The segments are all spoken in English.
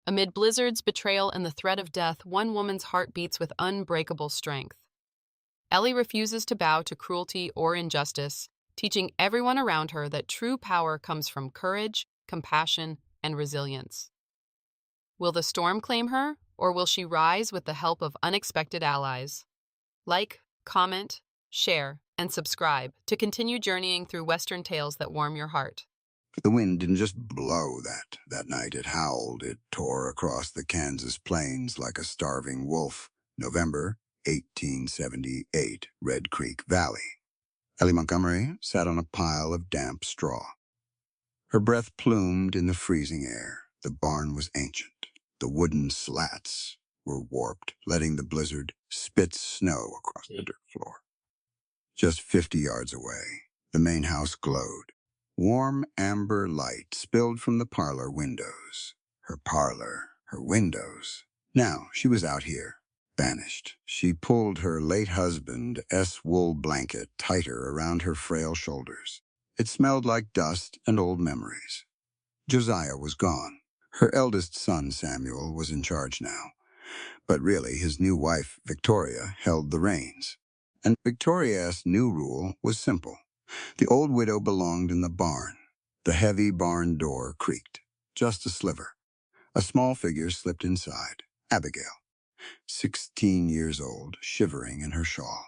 Amid blizzards, betrayal, and the threat of death, one woman's heart beats with unbreakable strength. Ellie refuses to bow to cruelty or injustice, teaching everyone around her that true power comes from courage, compassion, and resilience. Will the storm claim her, or will she rise with the help of unexpected allies? Like, comment, share, and subscribe to continue journeying through Western tales that warm your heart. The wind didn't just blow that night. It howled. It tore across the Kansas plains like a starving wolf. November 1878, Red Creek Valley. Ellie Montgomery sat on a pile of damp straw. Her breath plumed in the freezing air. The barn was ancient. The wooden slats were warped, letting the blizzard spit snow across the dirt floor. Just 50 yards away, the main house glowed. Warm amber light spilled from the parlor windows. Her parlor, her windows. Now she was out here, banished. She pulled her late husband's wool blanket tighter around her frail shoulders. It smelled like dust and old memories. Josiah was gone. Her eldest son, Samuel, was in charge now. But really, his new wife, Victoria, held the reins. And Victoria's new rule was simple. The old widow belonged in the barn. The heavy barn door creaked. Just a sliver. A small figure slipped inside. Abigail, 16 years old, shivering in her shawl.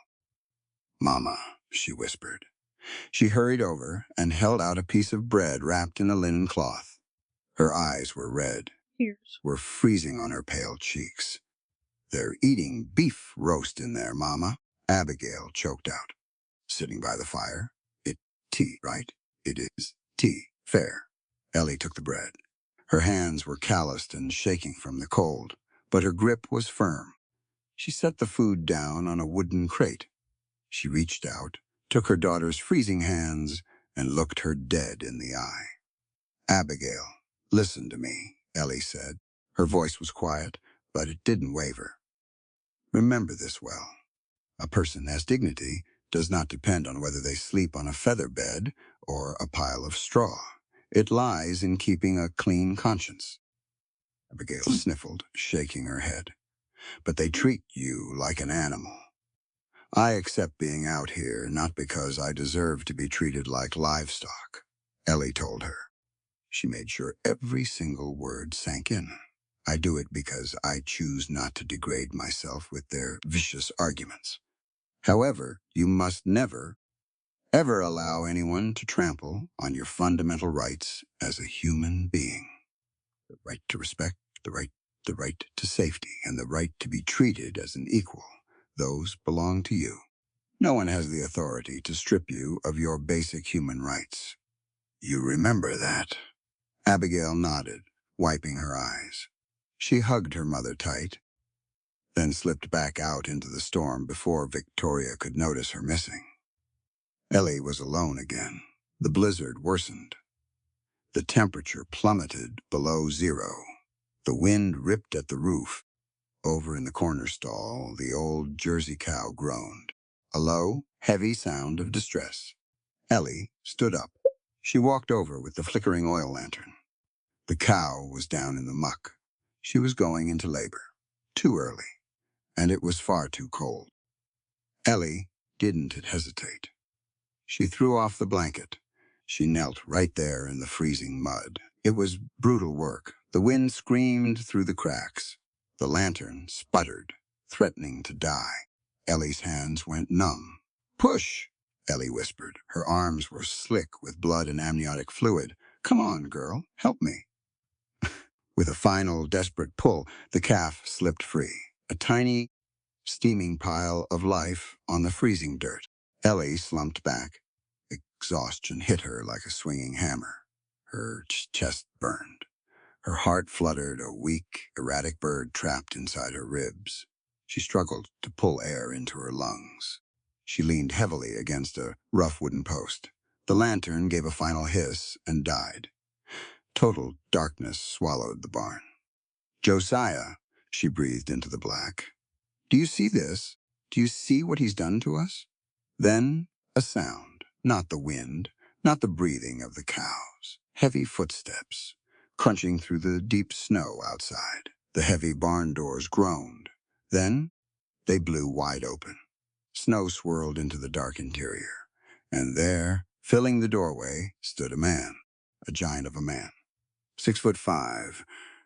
"Mama," she whispered. She hurried over and held out a piece of bread wrapped in a linen cloth. Her eyes were red, tears were freezing on her pale cheeks. "They're eating beef roast in there, Mama," Abigail choked out. Sitting by the fire. Tea, right? It is tea. Fair. Ellie took the bread. Her hands were calloused and shaking from the cold, but her grip was firm. She set the food down on a wooden crate. She reached out, took her daughter's freezing hands, and looked her dead in the eye. "Abigail, listen to me," Ellie said. Her voice was quiet, but it didn't waver. "Remember this well. A person has dignity does not depend on whether they sleep on a feather bed or a pile of straw. It lies in keeping a clean conscience." Abigail sniffled, shaking her head. "But they treat you like an animal. I accept being out here not because I deserve to be treated like livestock," Ellie told her. She made sure every single word sank in. "I do it because I choose not to degrade myself with their vicious arguments. However, you must never, ever allow anyone to trample on your fundamental rights as a human being. The right to respect, the right to safety, and the right to be treated as an equal. Those belong to you. No one has the authority to strip you of your basic human rights. You remember that?" Abigail nodded, wiping her eyes. She hugged her mother tight, then slipped back out into the storm before Victoria could notice her missing. Ellie was alone again. The blizzard worsened. The temperature plummeted below zero. The wind ripped at the roof. Over in the corner stall, the old Jersey cow groaned. A low, heavy sound of distress. Ellie stood up. She walked over with the flickering oil lantern. The cow was down in the muck. She was going into labor. Too early. And it was far too cold. Ellie didn't hesitate. She threw off the blanket. She knelt right there in the freezing mud. It was brutal work. The wind screamed through the cracks. The lantern sputtered, threatening to die. Ellie's hands went numb. "Push," Ellie whispered. Her arms were slick with blood and amniotic fluid. "Come on, girl, help me." With a final, desperate pull, the calf slipped free. A tiny, steaming pile of life on the freezing dirt. Ellie slumped back. Exhaustion hit her like a swinging hammer. Her chest burned. Her heart fluttered, a weak, erratic bird trapped inside her ribs. She struggled to pull air into her lungs. She leaned heavily against a rough wooden post. The lantern gave a final hiss and died. Total darkness swallowed the barn. "Josiah," she breathed into the black. "Do you see this? Do you see what he's done to us?" Then a sound, not the wind, not the breathing of the cows. Heavy footsteps, crunching through the deep snow outside. The heavy barn doors groaned. Then they blew wide open. Snow swirled into the dark interior. And there, filling the doorway, stood a man, a giant of a man. 6'5",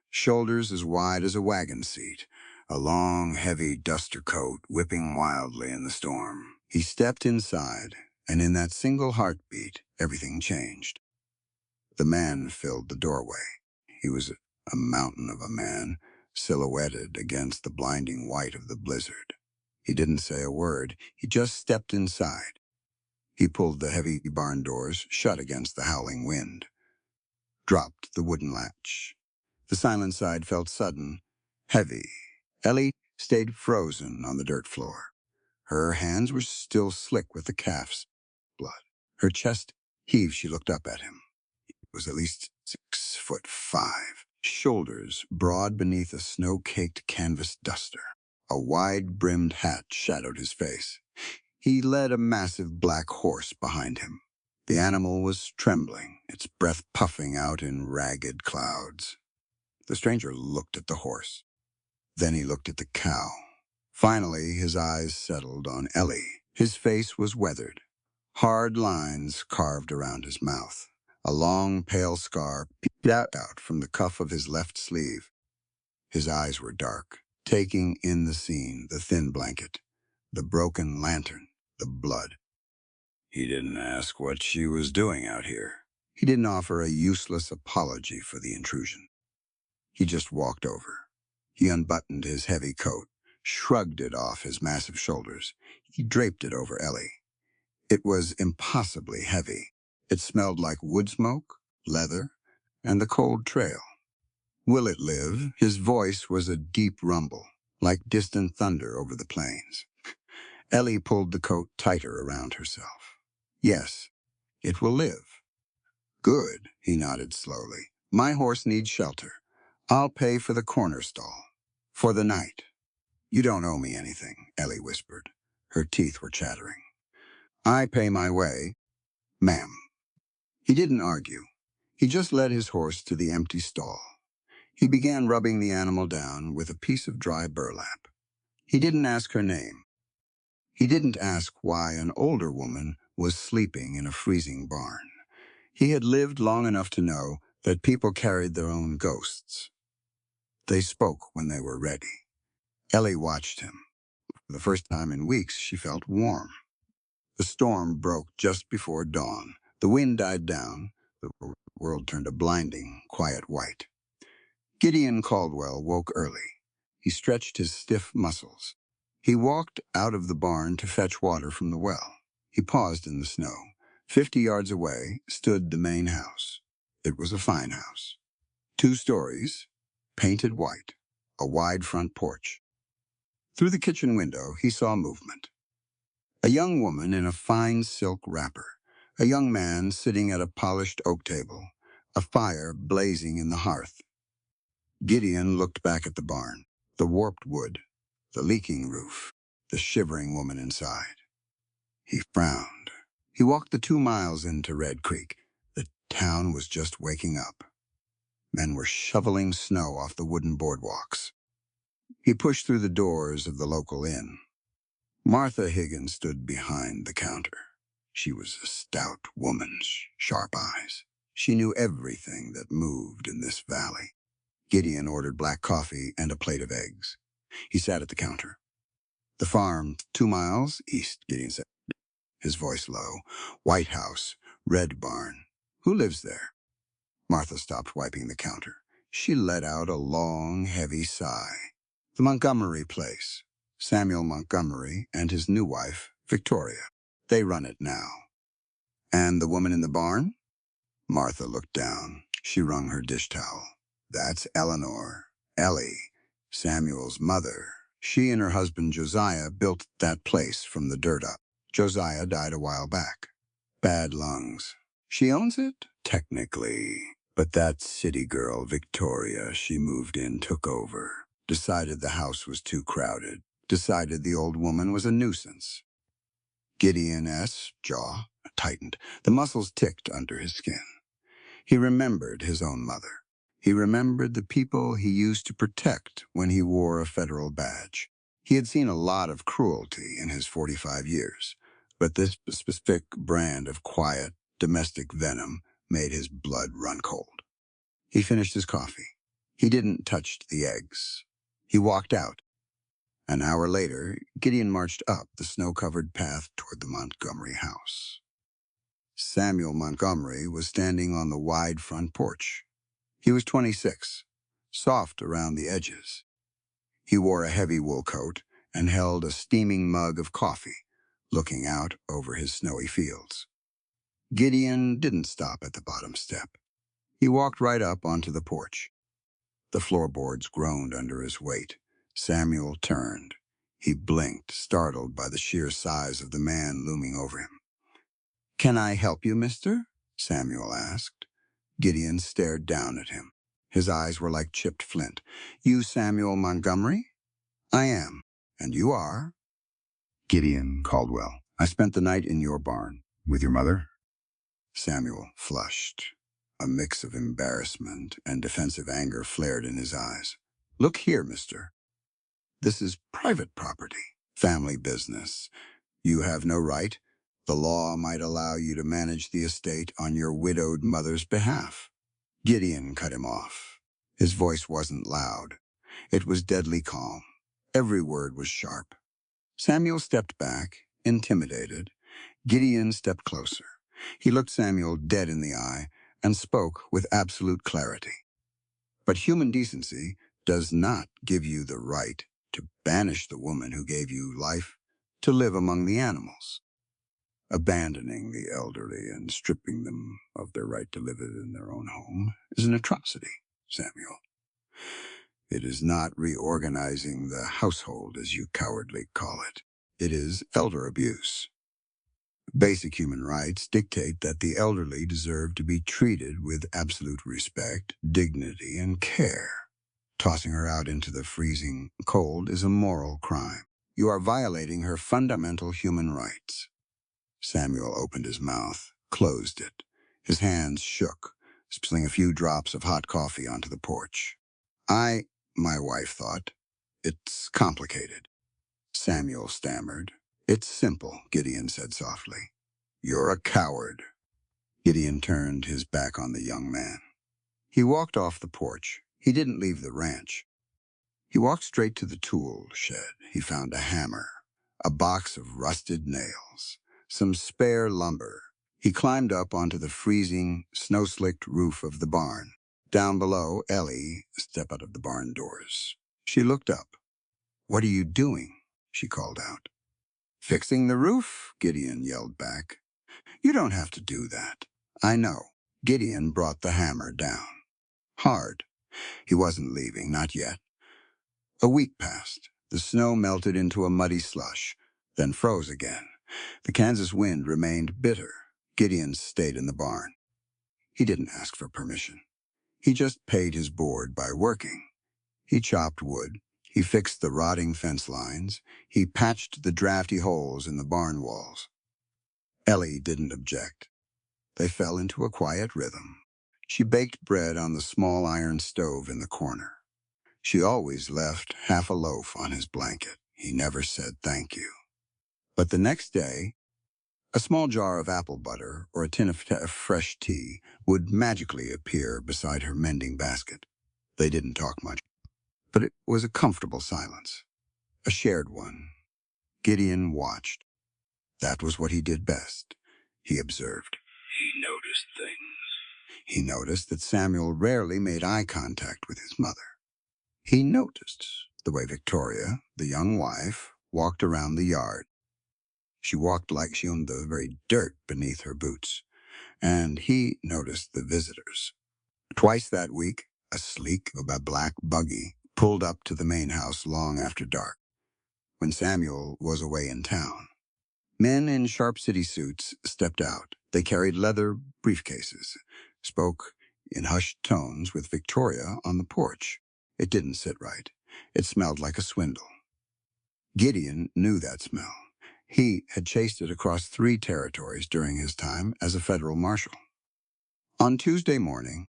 shoulders as wide as a wagon seat, a long, heavy duster coat whipping wildly in the storm. He stepped inside, and in that single heartbeat, everything changed. The man filled the doorway. He was a mountain of a man, silhouetted against the blinding white of the blizzard. He didn't say a word. He just stepped inside. He pulled the heavy barn doors shut against the howling wind, dropped the wooden latch. The silent side felt sudden, heavy. Ellie stayed frozen on the dirt floor. Her hands were still slick with the calf's blood. Her chest heaved. She looked up at him. He was at least 6'5", shoulders broad beneath a snow-caked canvas duster. A wide-brimmed hat shadowed his face. He led a massive black horse behind him. The animal was trembling, its breath puffing out in ragged clouds. The stranger looked at the horse. Then he looked at the cow. Finally, his eyes settled on Ellie. His face was weathered, hard lines carved around his mouth. A long, pale scar peeked out from the cuff of his left sleeve. His eyes were dark, taking in the scene, the thin blanket, the broken lantern, the blood. He didn't ask what she was doing out here. He didn't offer a useless apology for the intrusion. He just walked over. He unbuttoned his heavy coat, shrugged it off his massive shoulders. He draped it over Ellie. It was impossibly heavy. It smelled like wood smoke, leather, and the cold trail. Will it live? His voice was a deep rumble, like distant thunder over the plains. Ellie pulled the coat tighter around herself. Yes, it will live. Good, he nodded slowly. My horse needs shelter. I'll pay for the corner stall. For the night. You don't owe me anything, Ellie whispered. Her teeth were chattering. I pay my way, ma'am. He didn't argue. He just led his horse to the empty stall. He began rubbing the animal down with a piece of dry burlap. He didn't ask her name. He didn't ask why an older woman was sleeping in a freezing barn. He had lived long enough to know that people carried their own ghosts. They spoke when they were ready. Ellie watched him. For the first time in weeks, she felt warm. The storm broke just before dawn. The wind died down. The world turned a blinding, quiet white. Gideon Caldwell woke early. He stretched his stiff muscles. He walked out of the barn to fetch water from the well. He paused in the snow. 50 yards away stood the main house. It was a fine house. 2 stories, painted white, a wide front porch. Through the kitchen window, he saw movement. A young woman in a fine silk wrapper, a young man sitting at a polished oak table, a fire blazing in the hearth. Gideon looked back at the barn, the warped wood, the leaking roof, the shivering woman inside. He frowned. He walked the 2 miles into Red Creek. The town was just waking up. Men were shoveling snow off the wooden boardwalks. He pushed through the doors of the local inn. Martha Higgins stood behind the counter. She was a stout woman, sharp eyes. She knew everything that moved in this valley. Gideon ordered black coffee and a plate of eggs. He sat at the counter. The farm, 2 miles east, Gideon said, his voice low. White house, red barn. Who lives there? Martha stopped wiping the counter. She let out a long, heavy sigh. The Montgomery place. Samuel Montgomery and his new wife, Victoria. They run it now. And the woman in the barn? Martha looked down. She wrung her dish towel. That's Eleanor, Ellie, Samuel's mother. She and her husband Josiah built that place from the dirt up. Josiah died a while back. Bad lungs. She owns it? Technically. But that city girl, Victoria, she moved in, took over. Decided the house was too crowded. Decided the old woman was a nuisance. Gideon's jaw tightened. The muscles ticked under his skin. He remembered his own mother. He remembered the people he used to protect when he wore a federal badge. He had seen a lot of cruelty in his 45 years, but this specific brand of quiet, domestic venom made his blood run cold. He finished his coffee. He didn't touch the eggs. He walked out. An hour later, Gideon marched up the snow-covered path toward the Montgomery house. Samuel Montgomery was standing on the wide front porch. He was 26, soft around the edges. He wore a heavy wool coat and held a steaming mug of coffee, looking out over his snowy fields. Gideon didn't stop at the bottom step. He walked right up onto the porch. The floorboards groaned under his weight. Samuel turned. He blinked, startled by the sheer size of the man looming over him. "Can I help you, mister?" Samuel asked. Gideon stared down at him. His eyes were like chipped flint. "You Samuel Montgomery?" "I am. And you are?" "Gideon Caldwell. I spent the night in your barn. With your mother?" Samuel flushed. A mix of embarrassment and defensive anger flared in his eyes. "Look here, mister. This is private property, family business. You have no right. The law might allow you to manage the estate on your widowed mother's behalf." Gideon cut him off. His voice wasn't loud. It was deadly calm. Every word was sharp. Samuel stepped back, intimidated. Gideon stepped closer. He looked Samuel dead in the eye and spoke with absolute clarity. "But human decency does not give you the right to banish the woman who gave you life to live among the animals. Abandoning the elderly and stripping them of their right to live in their own home is an atrocity, Samuel. It is not reorganizing the household, as you cowardly call it. It is elder abuse. Basic human rights dictate that the elderly deserve to be treated with absolute respect, dignity, and care. Tossing her out into the freezing cold is a moral crime. You are violating her fundamental human rights." Samuel opened his mouth, closed it. His hands shook, spilling a few drops of hot coffee onto the porch. My wife thought, "It's complicated." Samuel stammered. "It's simple," Gideon said softly. "You're a coward." Gideon turned his back on the young man. He walked off the porch. He didn't leave the ranch. He walked straight to the tool shed. He found a hammer, a box of rusted nails, some spare lumber. He climbed up onto the freezing, snow-slicked roof of the barn. Down below, Ellie stepped out of the barn doors. She looked up. "What are you doing?" she called out. "Fixing the roof," Gideon yelled back. "You don't have to do that." "I know." Gideon brought the hammer down. Hard. He wasn't leaving, not yet. A week passed. The snow melted into a muddy slush, then froze again. The Kansas wind remained bitter. Gideon stayed in the barn. He didn't ask for permission. He just paid his board by working. He chopped wood. He fixed the rotting fence lines. He patched the drafty holes in the barn walls. Ellie didn't object. They fell into a quiet rhythm. She baked bread on the small iron stove in the corner. She always left half a loaf on his blanket. He never said thank you. But the next day, a small jar of apple butter or a tin of fresh tea would magically appear beside her mending basket. They didn't talk much, but it was a comfortable silence, a shared one. Gideon watched. That was what he did best. He observed. He noticed things. He noticed that Samuel rarely made eye contact with his mother. He noticed the way Victoria, the young wife, walked around the yard. She walked like she owned the very dirt beneath her boots. And he noticed the visitors. Twice that week, a sleek, black buggy pulled up to the main house long after dark, when Samuel was away in town. Men in sharp city suits stepped out. They carried leather briefcases, spoke in hushed tones with Victoria on the porch. It didn't sit right. It smelled like a swindle. Gideon knew that smell. He had chased it across 3 territories during his time as a federal marshal. On Tuesday morning,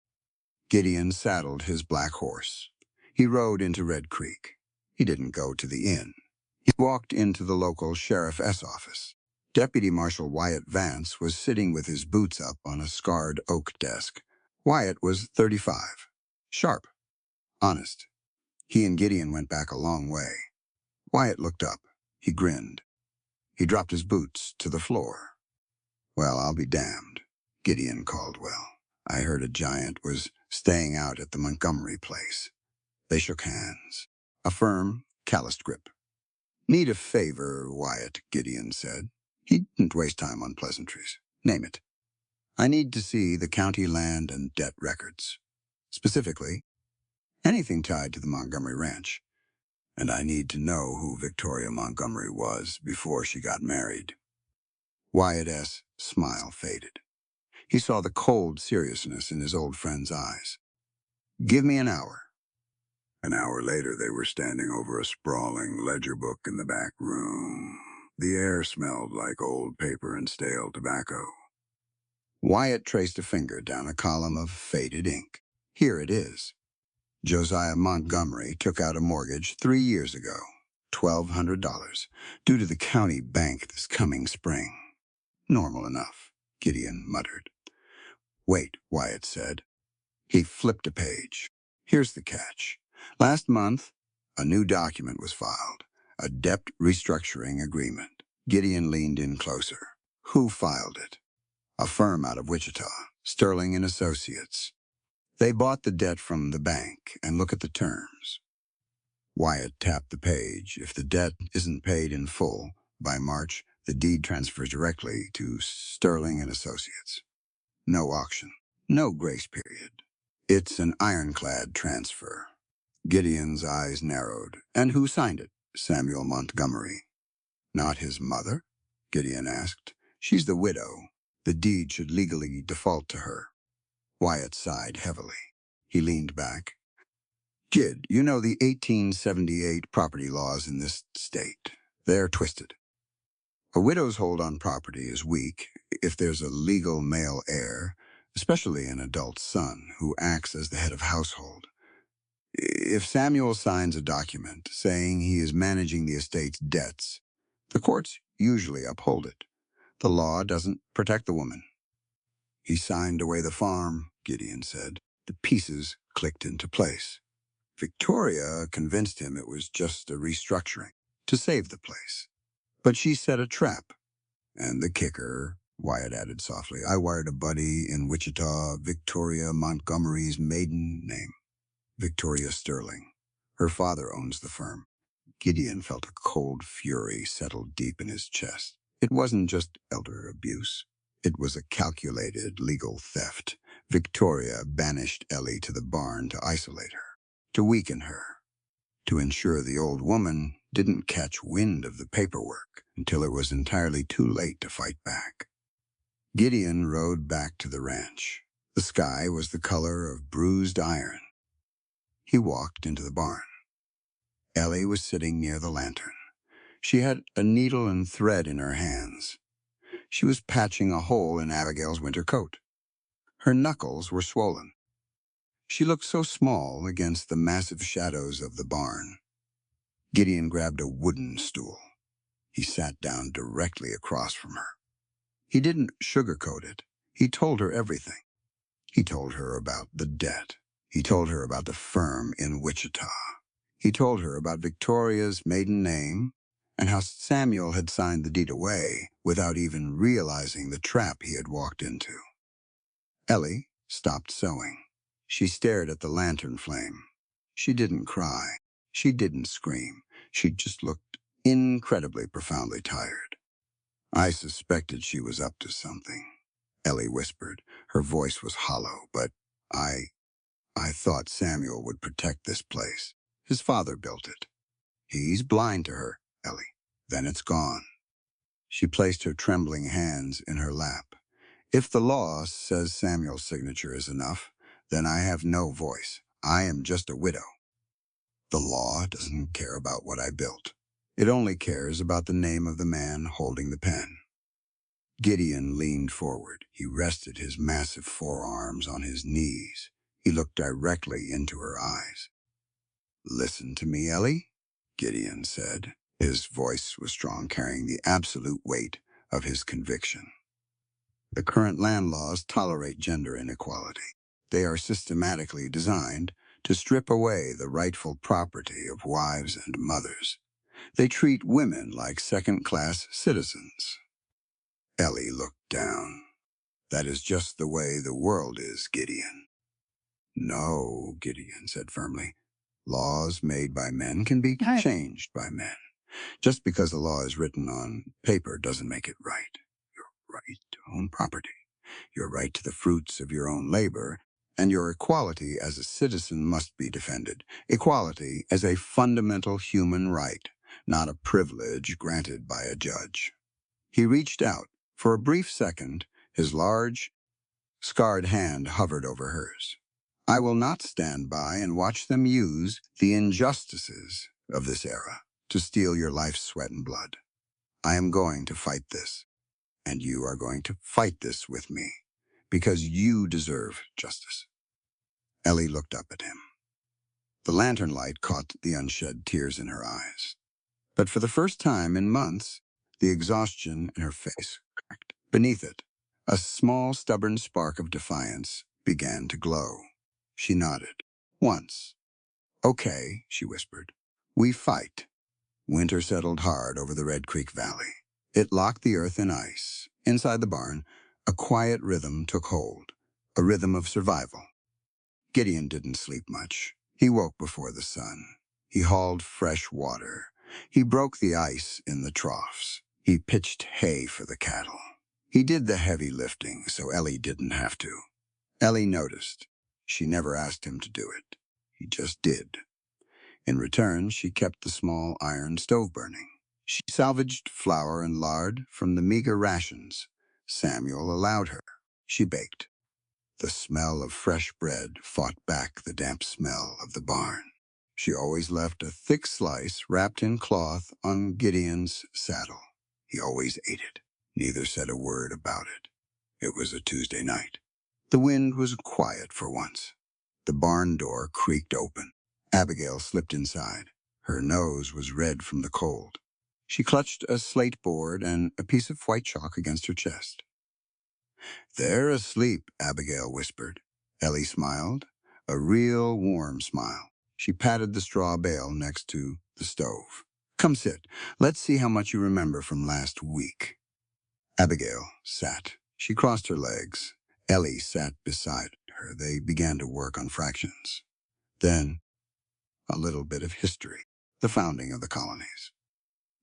Gideon saddled his black horse. He rode into Red Creek. He didn't go to the inn. He walked into the local sheriff's office. Deputy Marshal Wyatt Vance was sitting with his boots up on a scarred oak desk. Wyatt was 35. Sharp. Honest. He and Gideon went back a long way. Wyatt looked up. He grinned. He dropped his boots to the floor. "Well, I'll be damned," Gideon Caldwell. "I heard a giant was staying out at the Montgomery place." They shook hands. A firm, calloused grip. "Need a favor, Wyatt," Gideon said. He didn't waste time on pleasantries. "Name it." "I need to see the county land and debt records. Specifically, anything tied to the Montgomery Ranch. And I need to know who Victoria Montgomery was before she got married." Wyatt's smile faded. He saw the cold seriousness in his old friend's eyes. "Give me an hour." An hour later, they were standing over a sprawling ledger book in the back room. The air smelled like old paper and stale tobacco. Wyatt traced a finger down a column of faded ink. "Here it is. Josiah Montgomery took out a mortgage 3 years ago, $1,200, due to the county bank this coming spring." "Normal enough," Gideon muttered. "Wait," Wyatt said. He flipped a page. "Here's the catch. Last month, a new document was filed, a debt restructuring agreement." Gideon leaned in closer. "Who filed it?" "A firm out of Wichita, Sterling and Associates. They bought the debt from the bank, and look at the terms." Wyatt tapped the page. "If the debt isn't paid in full by March, the deed transfers directly to Sterling and Associates. No auction, no grace period. It's an ironclad transfer." Gideon's eyes narrowed. "And who signed it?" "Samuel Montgomery." "Not his mother?" Gideon asked. "She's the widow. The deed should legally default to her." Wyatt sighed heavily. He leaned back. "Gid, you know the 1878 property laws in this state. They're twisted. A widow's hold on property is weak if there's a legal male heir, especially an adult son who acts as the head of household. If Samuel signs a document saying he is managing the estate's debts, the courts usually uphold it. The law doesn't protect the woman." "He signed away the farm," Gideon said. The pieces clicked into place. "Victoria convinced him it was just a restructuring to save the place. But she set a trap. And the kicker," Wyatt added softly, "I wired a buddy in Wichita, Victoria Montgomery's maiden name. Victoria Sterling. Her father owns the firm." Gideon felt a cold fury settle deep in his chest. It wasn't just elder abuse. It was a calculated legal theft. Victoria banished Ellie to the barn to isolate her, to weaken her, to ensure the old woman didn't catch wind of the paperwork until it was entirely too late to fight back. Gideon rode back to the ranch. The sky was the color of bruised iron. He walked into the barn. Ellie was sitting near the lantern. She had a needle and thread in her hands. She was patching a hole in Abigail's winter coat. Her knuckles were swollen. She looked so small against the massive shadows of the barn. Gideon grabbed a wooden stool. He sat down directly across from her. He didn't sugarcoat it. He told her everything. He told her about the debt. He told her about the firm in Wichita. He told her about Victoria's maiden name and how Samuel had signed the deed away without even realizing the trap he had walked into. Ellie stopped sewing. She stared at the lantern flame. She didn't cry. She didn't scream. She just looked incredibly profoundly tired. "I suspected she was up to something," Ellie whispered. Her voice was hollow, but I thought Samuel would protect this place. His father built it. He's blind to her, Ellie. Then it's gone." She placed her trembling hands in her lap. "If the law says Samuel's signature is enough, then I have no voice. I am just a widow. The law doesn't care about what I built. It only cares about the name of the man holding the pen." Gideon leaned forward. He rested his massive forearms on his knees. He looked directly into her eyes. "Listen to me, Ellie," Gideon said. His voice was strong, carrying the absolute weight of his conviction. "The current land laws tolerate gender inequality. They are systematically designed to strip away the rightful property of wives and mothers. They treat women like second-class citizens." Ellie looked down. "That is just the way the world is, Gideon." "No," Gideon said firmly. "Laws made by men can be changed by men. Just because a law is written on paper doesn't make it right. Your right to own property, your right to the fruits of your own labor, and your equality as a citizen must be defended. Equality as a fundamental human right, not a privilege granted by a judge." He reached out. For a brief second, his large, scarred hand hovered over hers. "I will not stand by and watch them use the injustices of this era to steal your life's sweat and blood. I am going to fight this, and you are going to fight this with me, because you deserve justice." Ellie looked up at him. The lantern light caught the unshed tears in her eyes. But for the first time in months, the exhaustion in her face cracked. Beneath it, a small, stubborn spark of defiance began to glow. She nodded. "Once." "Okay," she whispered. "We fight." Winter settled hard over the Red Creek Valley. It locked the earth in ice. Inside the barn, a quiet rhythm took hold, a rhythm of survival. Gideon didn't sleep much. He woke before the sun. He hauled fresh water. He broke the ice in the troughs. He pitched hay for the cattle. He did the heavy lifting so Ellie didn't have to. Ellie noticed. She never asked him to do it. He just did. In return, she kept the small iron stove burning. She salvaged flour and lard from the meager rations Samuel allowed her. She baked. The smell of fresh bread fought back the damp smell of the barn. She always left a thick slice wrapped in cloth on Gideon's saddle. He always ate it. Neither said a word about it. It was a Tuesday night. The wind was quiet for once. The barn door creaked open. Abigail slipped inside. Her nose was red from the cold. She clutched a slate board and a piece of white chalk against her chest. "They're asleep," Abigail whispered. Ellie smiled, a real warm smile. She patted the straw bale next to the stove. "Come sit. Let's see how much you remember from last week." Abigail sat. She crossed her legs. Ellie sat beside her. They began to work on fractions. Then, a little bit of history, the founding of the colonies.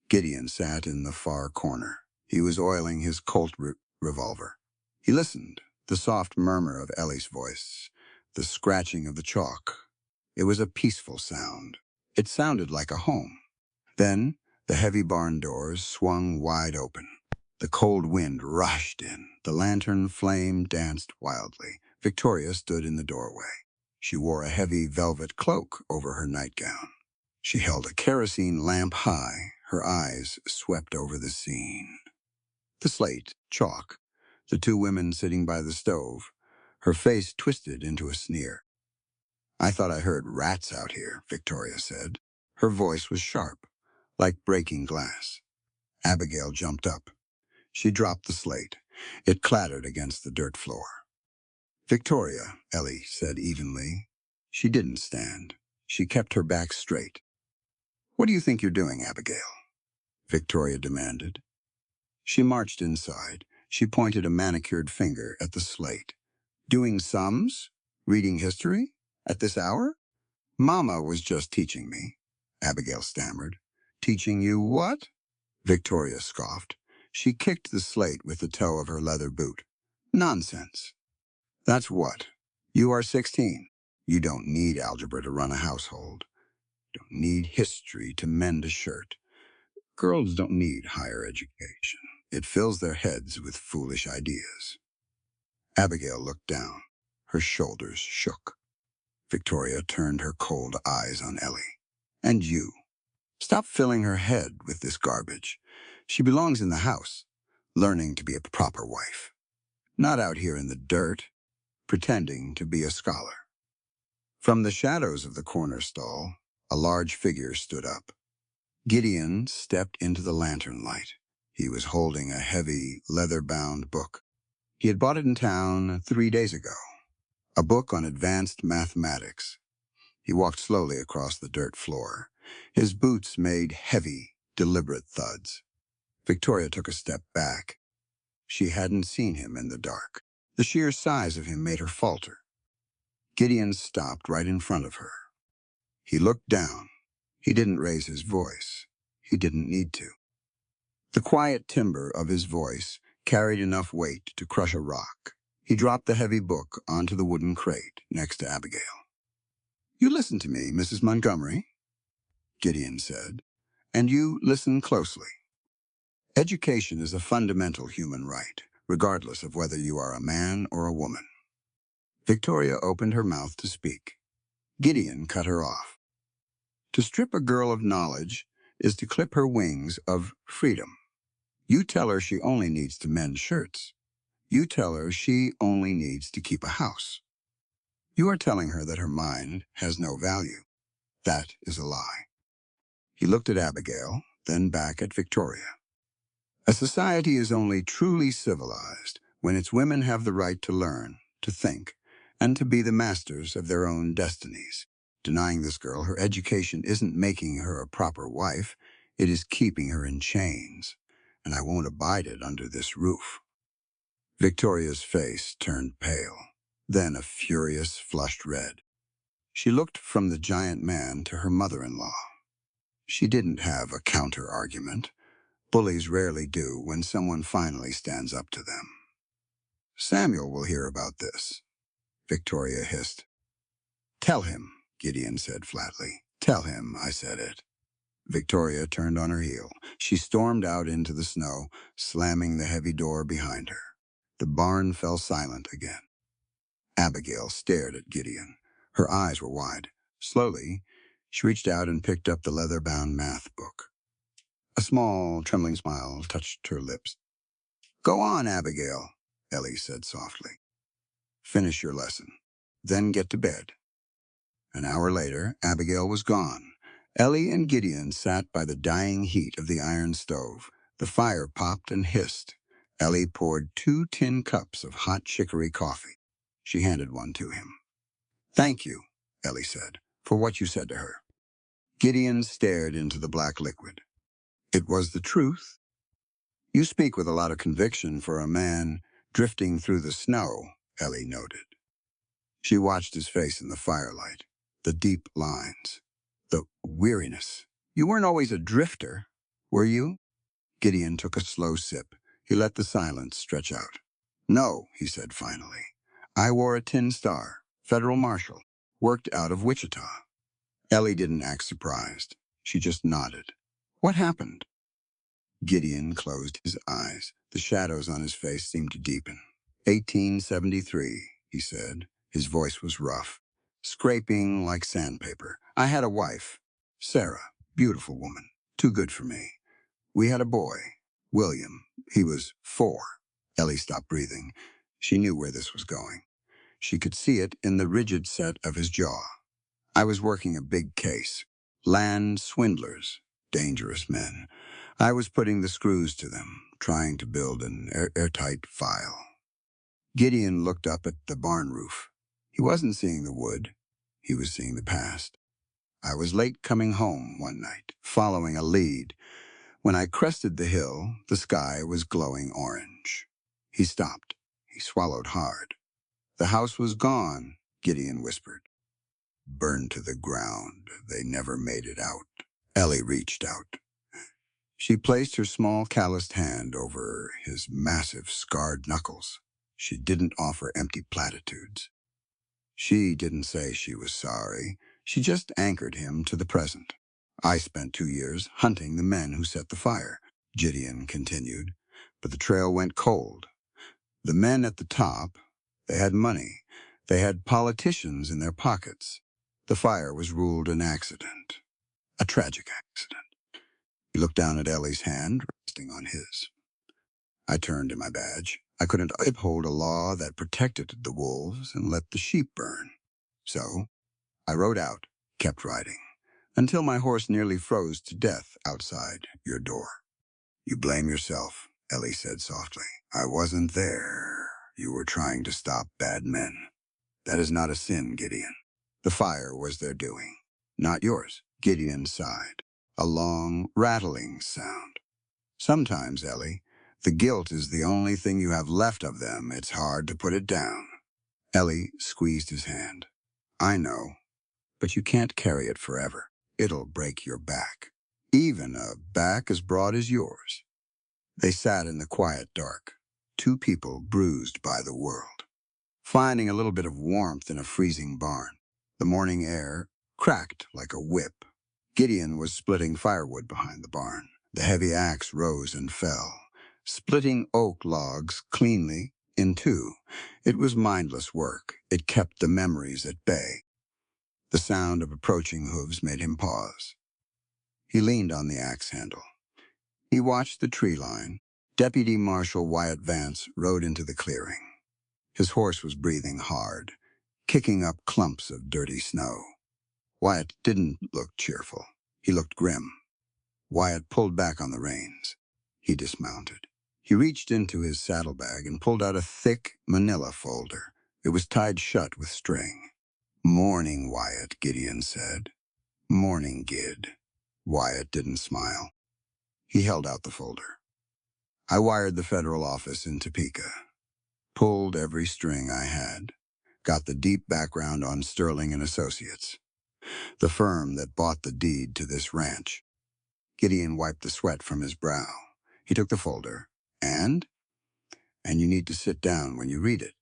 Gideon sat in the far corner. He was oiling his Colt revolver. He listened, the soft murmur of Ellie's voice, the scratching of the chalk. It was a peaceful sound. It sounded like a home. Then, the heavy barn doors swung wide open. The cold wind rushed in. The lantern flame danced wildly. Victoria stood in the doorway. She wore a heavy velvet cloak over her nightgown. She held a kerosene lamp high. Her eyes swept over the scene. The slate, chalk, the two women sitting by the stove, her face twisted into a sneer. "I thought I heard rats out here," Victoria said. Her voice was sharp, like breaking glass. Abigail jumped up. She dropped the slate. It clattered against the dirt floor. "Victoria," Ellie said evenly. She didn't stand. She kept her back straight. "What do you think you're doing, Abigail?" Victoria demanded. She marched inside. She pointed a manicured finger at the slate. "Doing sums? Reading history? At this hour?" "Mama was just teaching me," Abigail stammered. "Teaching you what?" Victoria scoffed. She kicked the slate with the toe of her leather boot. "Nonsense. That's what. You are 16. You don't need algebra to run a household. You don't need history to mend a shirt. Girls don't need higher education. It fills their heads with foolish ideas." Abigail looked down. Her shoulders shook. Victoria turned her cold eyes on Ellie. "And you? Stop filling her head with this garbage. She belongs in the house, learning to be a proper wife. Not out here in the dirt, pretending to be a scholar." From the shadows of the corner stall, a large figure stood up. Gideon stepped into the lantern light. He was holding a heavy, leather-bound book. He had bought it in town 3 days ago, a book on advanced mathematics. He walked slowly across the dirt floor. His boots made heavy, deliberate thuds. Victoria took a step back. She hadn't seen him in the dark. The sheer size of him made her falter. Gideon stopped right in front of her. He looked down. He didn't raise his voice. He didn't need to. The quiet timbre of his voice carried enough weight to crush a rock. He dropped the heavy book onto the wooden crate next to Abigail. "You listen to me, Mrs. Montgomery," Gideon said, "and you listen closely. Education is a fundamental human right, regardless of whether you are a man or a woman." Victoria opened her mouth to speak. Gideon cut her off. To strip a girl of knowledge is to clip her wings of freedom. You tell her she only needs to mend shirts. You tell her she only needs to keep a house. You are telling her that her mind has no value. That is a lie. He looked at Abigail, then back at Victoria. A society is only truly civilized when its women have the right to learn, to think, and to be the masters of their own destinies. Denying this girl her education isn't making her a proper wife, it is keeping her in chains, and I won't abide it under this roof. Victoria's face turned pale, then a furious, flushed red. She looked from the giant man to her mother-in-law. She didn't have a counter-argument. Bullies rarely do when someone finally stands up to them. "Samuel will hear about this," Victoria hissed. "Tell him," Gideon said flatly. "Tell him I said it." Victoria turned on her heel. She stormed out into the snow, slamming the heavy door behind her. The barn fell silent again. Abigail stared at Gideon. Her eyes were wide. Slowly, she reached out and picked up the leather-bound math book. A small, trembling smile touched her lips. "Go on, Abigail," Ellie said softly. "Finish your lesson. Then get to bed." An hour later, Abigail was gone. Ellie and Gideon sat by the dying heat of the iron stove. The fire popped and hissed. Ellie poured 2 tin cups of hot chicory coffee. She handed one to him. "Thank you," Ellie said, "for what you said to her." Gideon stared into the black liquid. "It was the truth." "You speak with a lot of conviction for a man drifting through the snow," Ellie noted. She watched his face in the firelight, the deep lines, the weariness. "You weren't always a drifter, were you?" Gideon took a slow sip. He let the silence stretch out. "No," he said finally. "I wore a tin star, federal marshal, worked out of Wichita." Ellie didn't act surprised. She just nodded. "What happened?" Gideon closed his eyes. The shadows on his face seemed to deepen. 1873, he said. His voice was rough, scraping like sandpaper. "I had a wife, Sarah, beautiful woman, too good for me. We had a boy, William. He was 4. Ellie stopped breathing. She knew where this was going. She could see it in the rigid set of his jaw. "I was working a big case. Land swindlers, dangerous men. I was putting the screws to them, trying to build an airtight file." Gideon looked up at the barn roof. He wasn't seeing the wood. He was seeing the past. "I was late coming home one night, following a lead. When I crested the hill, the sky was glowing orange." He stopped. He swallowed hard. "The house was gone," Gideon whispered. "Burned to the ground. They never made it out." Ellie reached out. She placed her small calloused hand over his massive scarred knuckles. She didn't offer empty platitudes. She didn't say she was sorry. She just anchored him to the present. "I spent 2 years hunting the men who set the fire," Gideon continued, "but the trail went cold. The men at the top, they had money. They had politicians in their pockets. The fire was ruled an accident, a tragic accident." He looked down at Ellie's hand, resting on his. "I turned in my badge. I couldn't uphold a law that protected the wolves and let the sheep burn. So I rode out, kept riding, until my horse nearly froze to death outside your door. You blame yourself, Ellie said softly. I wasn't there. You were trying to stop bad men. That is not a sin, Gideon. The fire was their doing, not yours. Gideon sighed. A long, rattling sound. Sometimes, Ellie, the guilt is the only thing you have left of them. It's hard to put it down. Ellie squeezed his hand. I know, but you can't carry it forever. It'll break your back. Even a back as broad as yours. They sat in the quiet dark, two people bruised by the world, finding a little bit of warmth in a freezing barn. The morning air cracked like a whip. Gideon was splitting firewood behind the barn. The heavy axe rose and fell, splitting oak logs cleanly in two. It was mindless work. It kept the memories at bay. The sound of approaching hooves made him pause. He leaned on the axe handle. He watched the tree line. Deputy Marshal Wyatt Vance rode into the clearing. His horse was breathing hard, kicking up clumps of dirty snow. Wyatt didn't look cheerful. He looked grim. Wyatt pulled back on the reins. He dismounted. He reached into his saddlebag and pulled out a thick manila folder. It was tied shut with string. Morning, Wyatt, Gideon said. Morning, Gid. Wyatt didn't smile. He held out the folder. I wired the federal office in Topeka. Pulled every string I had. Got the deep background on Sterling and Associates, the firm that bought the deed to this ranch. Gideon wiped the sweat from his brow. He took the folder. And you need to sit down when you read it.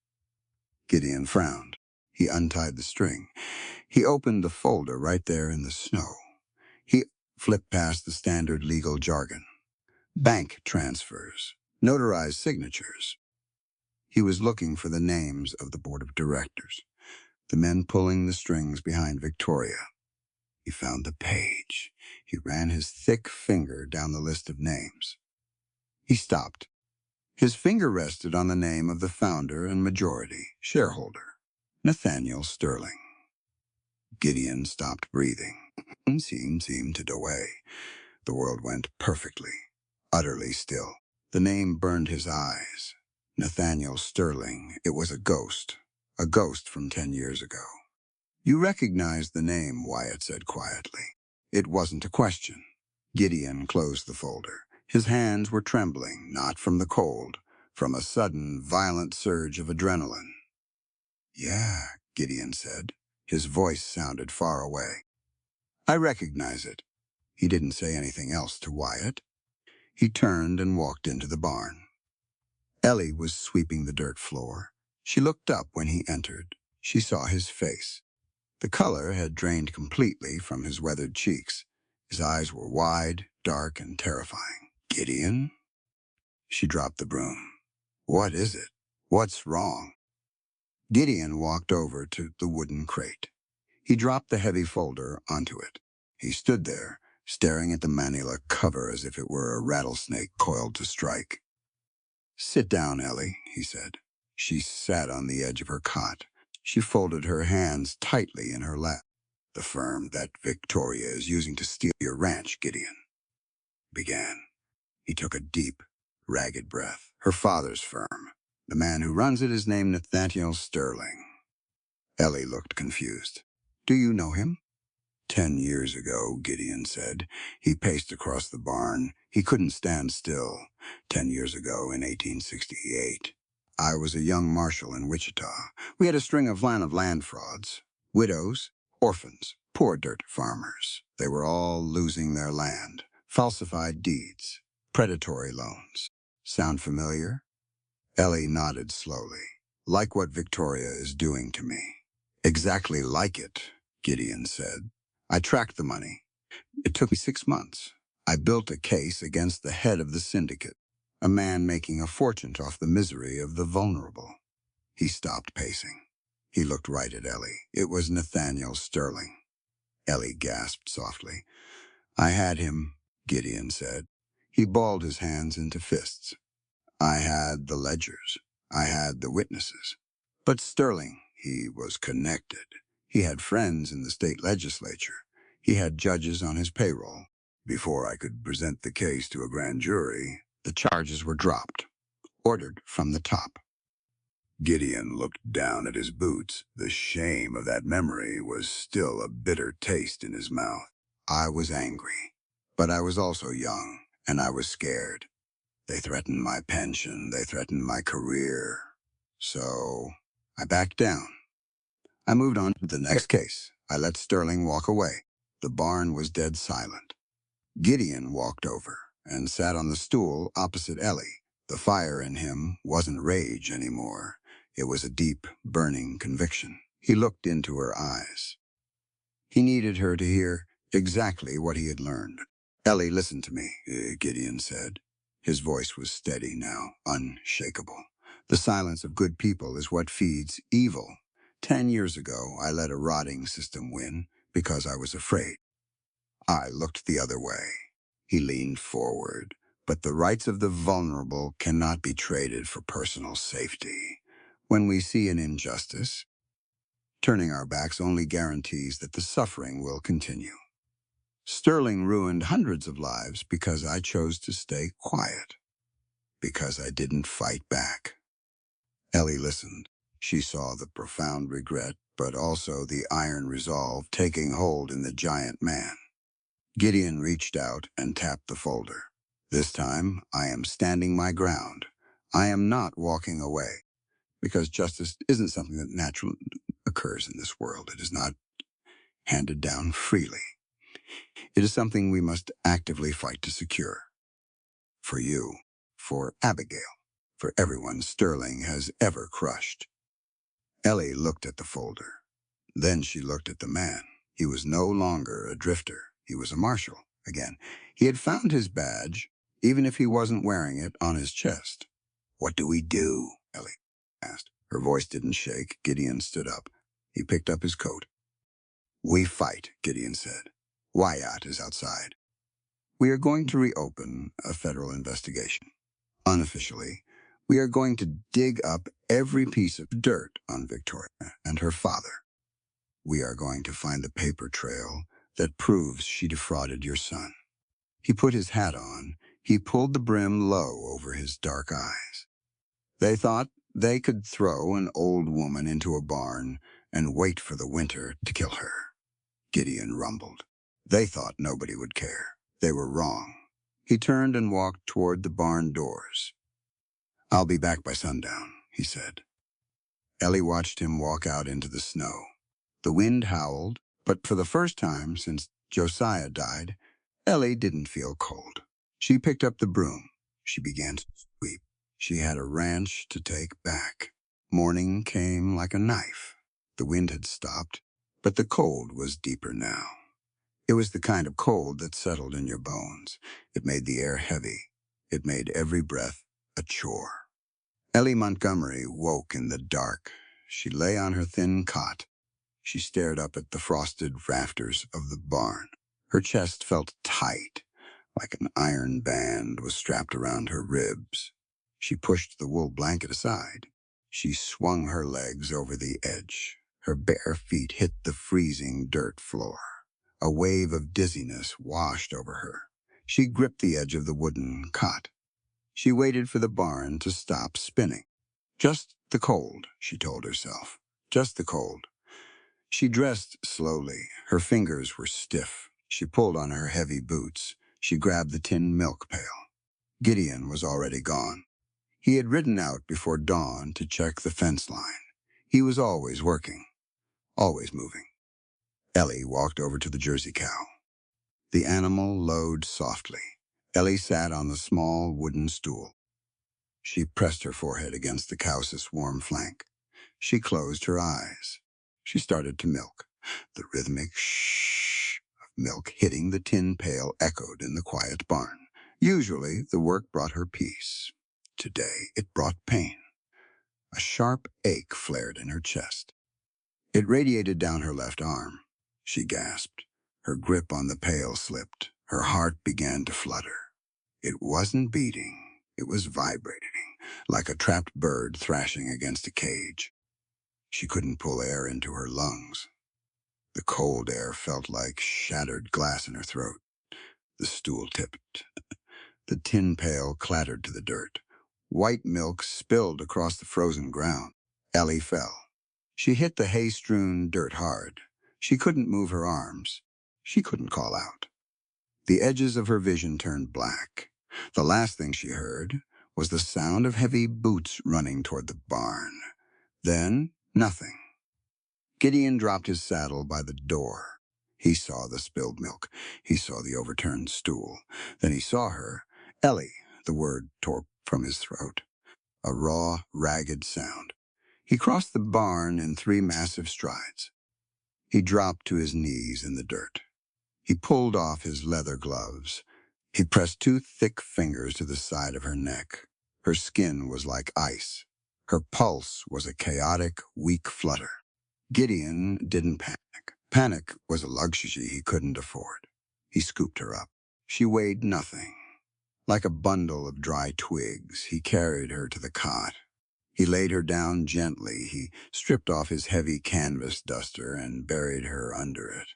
Gideon frowned. He untied the string. He opened the folder right there in the snow. He flipped past the standard legal jargon. Bank transfers. Notarized signatures. He was looking for the names of the board of directors, the men pulling the strings behind Victoria. He found the page. He ran his thick finger down the list of names. He stopped. His finger rested on the name of the founder and majority shareholder, Nathaniel Sterling. Gideon stopped breathing. Seemed to away. The world went perfectly, utterly still. The name burned his eyes. Nathaniel Sterling. It was a ghost from 10 years ago. You recognized the name, Wyatt said quietly. It wasn't a question. Gideon closed the folder. His hands were trembling, not from the cold, from a sudden, violent surge of adrenaline. Yeah, Gideon said. His voice sounded far away. I recognize it. He didn't say anything else to Wyatt. He turned and walked into the barn. Ellie was sweeping the dirt floor. She looked up when he entered. She saw his face. The color had drained completely from his weathered cheeks. His eyes were wide, dark, and terrifying. Gideon? She dropped the broom. What is it? What's wrong? Gideon walked over to the wooden crate. He dropped the heavy folder onto it. He stood there, staring at the manila cover as if it were a rattlesnake coiled to strike. Sit down, Ellie, he said. She sat on the edge of her cot. She folded her hands tightly in her lap. The firm that Victoria is using to steal your ranch, Gideon began. He took a deep, ragged breath. Her father's firm. The man who runs it is named Nathaniel Sterling. Ellie looked confused. Do you know him? 10 years ago, Gideon said. He paced across the barn. He couldn't stand still. 10 years ago, in 1868. I was a young marshal in Wichita. We had a string of land frauds. Widows, orphans, poor dirt farmers. They were all losing their land. Falsified deeds. Predatory loans. Sound familiar? Ellie nodded slowly. Like what Victoria is doing to me. Exactly like it, Gideon said. I tracked the money. It took me 6 months. I built a case against the head of the syndicate, a man making a fortune off the misery of the vulnerable. He stopped pacing. He looked right at Ellie. It was Nathaniel Sterling. Ellie gasped softly. I had him, Gideon said. He balled his hands into fists. I had the ledgers. I had the witnesses. But Sterling, he was connected. He had friends in the state legislature. He had judges on his payroll. Before I could present the case to a grand jury, the charges were dropped, ordered from the top. Gideon looked down at his boots. The shame of that memory was still a bitter taste in his mouth. I was angry, but I was also young, and I was scared. They threatened my pension. They threatened my career. So I backed down. I moved on to the next case. I let Sterling walk away. The barn was dead silent. Gideon walked over and sat on the stool opposite Ellie. The fire in him wasn't rage anymore. It was a deep, burning conviction. He looked into her eyes. He needed her to hear exactly what he had learned. Ellie, listen to me, Gideon said. His voice was steady now, unshakable. The silence of good people is what feeds evil. 10 years ago, I let a rotting system win because I was afraid. I looked the other way. He leaned forward. But the rights of the vulnerable cannot be traded for personal safety. When we see an injustice, turning our backs only guarantees that the suffering will continue. Sterling ruined hundreds of lives because I chose to stay quiet, because I didn't fight back. Ellie listened. She saw the profound regret, but also the iron resolve taking hold in the giant man. Gideon reached out and tapped the folder. This time, I am standing my ground. I am not walking away, because justice isn't something that naturally occurs in this world. It is not handed down freely. It is something we must actively fight to secure. For you, for Abigail, for everyone Sterling has ever crushed. Ellie looked at the folder. Then she looked at the man. He was no longer a drifter. He was a marshal again. He had found his badge, even if he wasn't wearing it on his chest. What do we do? Ellie asked. Her voice didn't shake. Gideon stood up. He picked up his coat. We fight, Gideon said. Wyatt is outside. We are going to reopen a federal investigation. Unofficially, we are going to dig up every piece of dirt on Victoria and her father. We are going to find the paper trail that proves she defrauded your son. He put his hat on. He pulled the brim low over his dark eyes. They thought they could throw an old woman into a barn and wait for the winter to kill her. Gideon rumbled. They thought nobody would care. They were wrong. He turned and walked toward the barn doors. I'll be back by sundown, he said. Ellie watched him walk out into the snow. The wind howled, but for the first time since Josiah died, Ellie didn't feel cold. She picked up the broom. She began to sweep. She had a ranch to take back. Morning came like a knife. The wind had stopped, but the cold was deeper now. It was the kind of cold that settled in your bones. It made the air heavy. It made every breath a chore. Ellie Montgomery woke in the dark. She lay on her thin cot. She stared up at the frosted rafters of the barn. Her chest felt tight, like an iron band was strapped around her ribs. She pushed the wool blanket aside. She swung her legs over the edge. Her bare feet hit the freezing dirt floor. A wave of dizziness washed over her. She gripped the edge of the wooden cot. She waited for the barn to stop spinning. Just the cold, she told herself. Just the cold. She dressed slowly. Her fingers were stiff. She pulled on her heavy boots. She grabbed the tin milk pail. Gideon was already gone. He had ridden out before dawn to check the fence line. He was always working, always moving. Ellie walked over to the Jersey cow. The animal lowed softly. Ellie sat on the small wooden stool. She pressed her forehead against the cow's warm flank. She closed her eyes. She started to milk. The rhythmic shh of milk hitting the tin pail echoed in the quiet barn. Usually, the work brought her peace. Today, it brought pain. A sharp ache flared in her chest. It radiated down her left arm. She gasped. Her grip on the pail slipped. Her heart began to flutter. It wasn't beating. It was vibrating, like a trapped bird thrashing against a cage. She couldn't pull air into her lungs. The cold air felt like shattered glass in her throat. The stool tipped. The tin pail clattered to the dirt. White milk spilled across the frozen ground. Ellie fell. She hit the hay-strewn dirt hard. She couldn't move her arms. She couldn't call out. The edges of her vision turned black. The last thing she heard was the sound of heavy boots running toward the barn. Then, nothing. Gideon dropped his saddle by the door. He saw the spilled milk. He saw the overturned stool. Then he saw her. Ellie, the word tore from his throat. A raw, ragged sound. He crossed the barn in 3 massive strides. He dropped to his knees in the dirt. He pulled off his leather gloves. He pressed 2 thick fingers to the side of her neck. Her skin was like ice. Her pulse was a chaotic, weak flutter. Gideon didn't panic. Panic was a luxury he couldn't afford. He scooped her up. She weighed nothing. Like a bundle of dry twigs, he carried her to the cot. He laid her down gently. He stripped off his heavy canvas duster and buried her under it.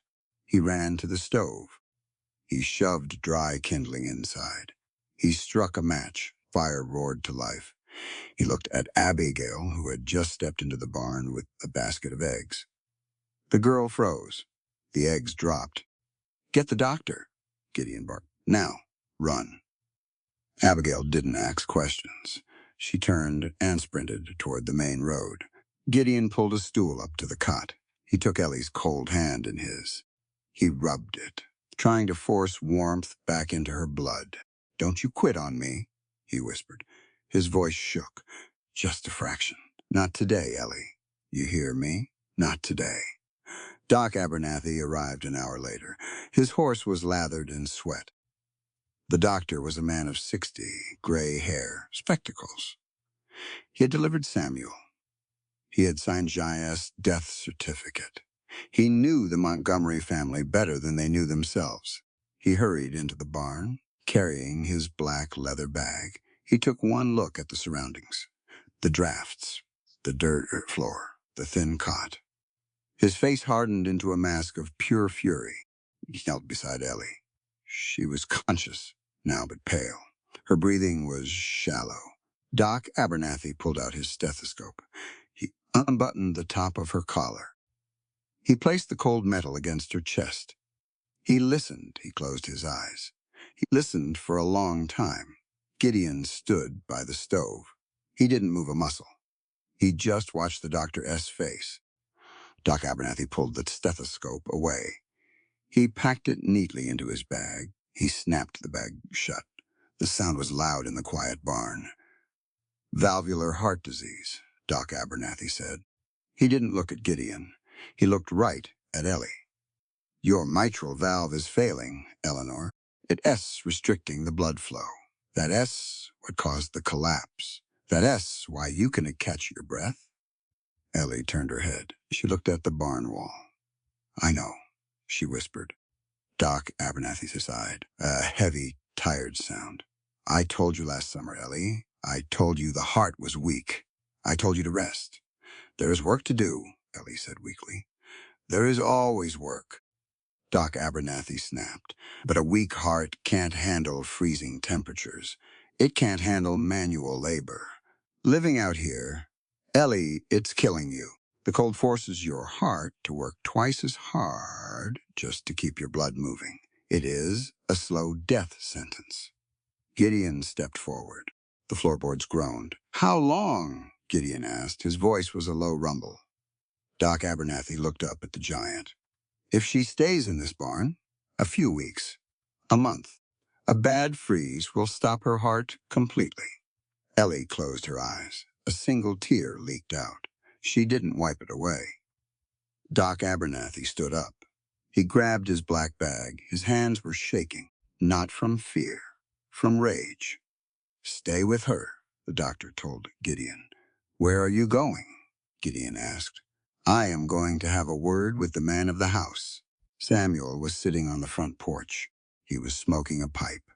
He ran to the stove. He shoved dry kindling inside. He struck a match. Fire roared to life. He looked at Abigail, who had just stepped into the barn with a basket of eggs. The girl froze. The eggs dropped. "Get the doctor," Gideon barked. "Now, run." Abigail didn't ask questions. She turned and sprinted toward the main road. Gideon pulled a stool up to the cot. He took Ellie's cold hand in his. He rubbed it, trying to force warmth back into her blood. "Don't you quit on me," he whispered. His voice shook, just a fraction. "Not today, Ellie. You hear me? Not today." Doc Abernathy arrived an hour later. His horse was lathered in sweat. The doctor was a man of 60, gray hair, spectacles. He had delivered Samuel. He had signed Jai's death certificate. He knew the Montgomery family better than they knew themselves. He hurried into the barn, carrying his black leather bag. He took one look at the surroundings. The drafts, the dirt floor, the thin cot. His face hardened into a mask of pure fury. He knelt beside Ellie. She was conscious, now but pale. Her breathing was shallow. Doc Abernathy pulled out his stethoscope. He unbuttoned the top of her collar. He placed the cold metal against her chest. He listened. He closed his eyes. He listened for a long time. Gideon stood by the stove. He didn't move a muscle. He just watched the Dr. S. face. Doc Abernathy pulled the stethoscope away. He packed it neatly into his bag. He snapped the bag shut. The sound was loud in the quiet barn. "Valvular heart disease," Doc Abernathy said. He didn't look at Gideon. He looked right at Ellie. "Your mitral valve is failing, Eleanor. It's restricting the blood flow. That S what caused the collapse. That S why you can catch your breath." Ellie turned her head. She looked at the barn wall. "I know," she whispered. Doc Abernathy sighed, a heavy, tired sound. "I told you last summer, Ellie. I told you the heart was weak. I told you to rest." "There is work to do," Ellie said weakly. "There is always work," Doc Abernathy snapped. "But a weak heart can't handle freezing temperatures. It can't handle manual labor. Living out here, Ellie, it's killing you. The cold forces your heart to work twice as hard just to keep your blood moving. It is a slow death sentence." Gideon stepped forward. The floorboards groaned. "How long?" Gideon asked. His voice was a low rumble. Doc Abernathy looked up at the giant. "If she stays in this barn, a few weeks, a month. A bad freeze will stop her heart completely." Ellie closed her eyes. A single tear leaked out. She didn't wipe it away. Doc Abernathy stood up. He grabbed his black bag. His hands were shaking, not from fear, from rage. "Stay with her," the doctor told Gideon. "Where are you going?" Gideon asked. "I am going to have a word with the man of the house." Samuel was sitting on the front porch. He was smoking a pipe.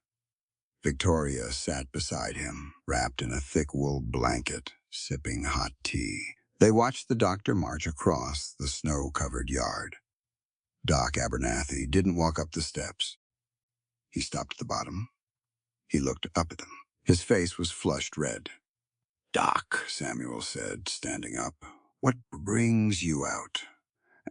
Victoria sat beside him, wrapped in a thick wool blanket, sipping hot tea. They watched the doctor march across the snow-covered yard. Doc Abernathy didn't walk up the steps. He stopped at the bottom. He looked up at them. His face was flushed red. "Doc," Samuel said, standing up, "what brings you out?"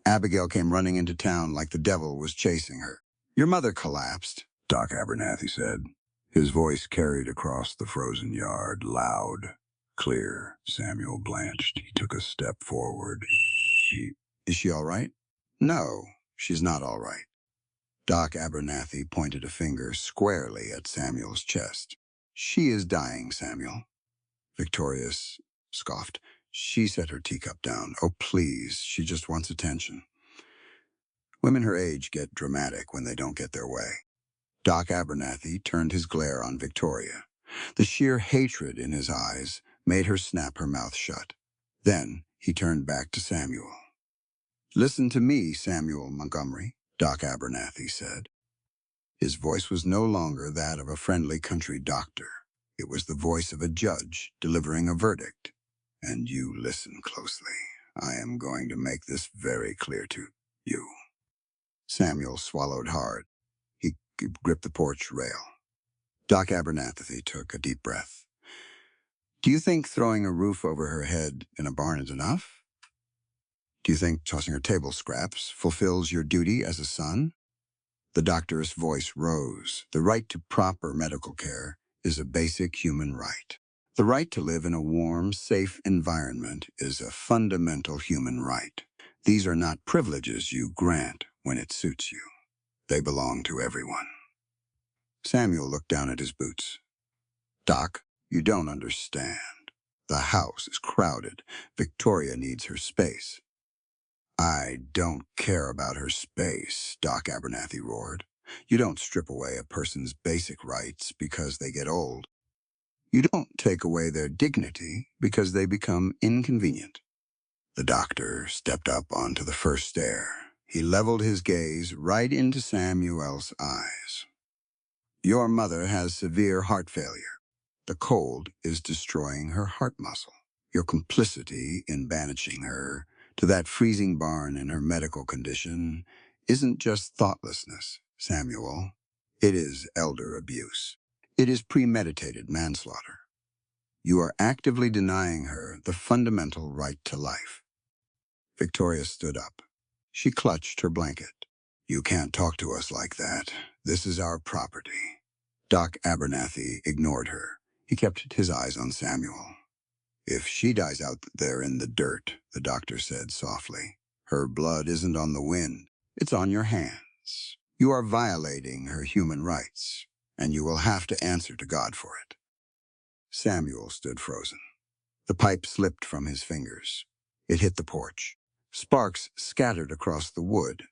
Abigail came running into town like the devil was chasing her. "Your mother collapsed," Doc Abernathy said. His voice carried across the frozen yard, loud, clear. Samuel blanched. He took a step forward. "Is she all right?" "No, she's not all right." Doc Abernathy pointed a finger squarely at Samuel's chest. "She is dying, Samuel." Victoria scoffed. She set her teacup down. "Oh, please, she just wants attention." Women her age get dramatic when they don't get their way. Doc Abernathy turned his glare on Victoria. The sheer hatred in his eyes made her snap her mouth shut. Then he turned back to Samuel. "Listen to me, Samuel Montgomery," Doc Abernathy said. His voice was no longer that of a friendly country doctor. It was the voice of a judge delivering a verdict. "And you listen closely. I am going to make this very clear to you." Samuel swallowed hard. He gripped the porch rail. Doc Abernathy took a deep breath. "Do you think throwing a roof over her head in a barn is enough? Do you think tossing her table scraps fulfills your duty as a son?" The doctor's voice rose. "The right to proper medical care is a basic human right. The right to live in a warm, safe environment is a fundamental human right. These are not privileges you grant when it suits you. They belong to everyone." Samuel looked down at his boots. "Doc, you don't understand. The house is crowded. Victoria needs her space." "I don't care about her space," Doc Abernathy roared. "You don't strip away a person's basic rights because they get old. You don't take away their dignity because they become inconvenient." The doctor stepped up onto the first stair. He leveled his gaze right into Samuel's eyes. "Your mother has severe heart failure. The cold is destroying her heart muscle. Your complicity in banishing her to that freezing barn in her medical condition isn't just thoughtlessness, Samuel. It is elder abuse. It is premeditated manslaughter. You are actively denying her the fundamental right to life." Victoria stood up. She clutched her blanket. "You can't talk to us like that. This is our property." Doc Abernathy ignored her. He kept his eyes on Samuel. "If she dies out there in the dirt," the doctor said softly, "her blood isn't on the wind. It's on your hands. You are violating her human rights, and you will have to answer to God for it." Samuel stood frozen. The pipe slipped from his fingers. It hit the porch. Sparks scattered across the wood.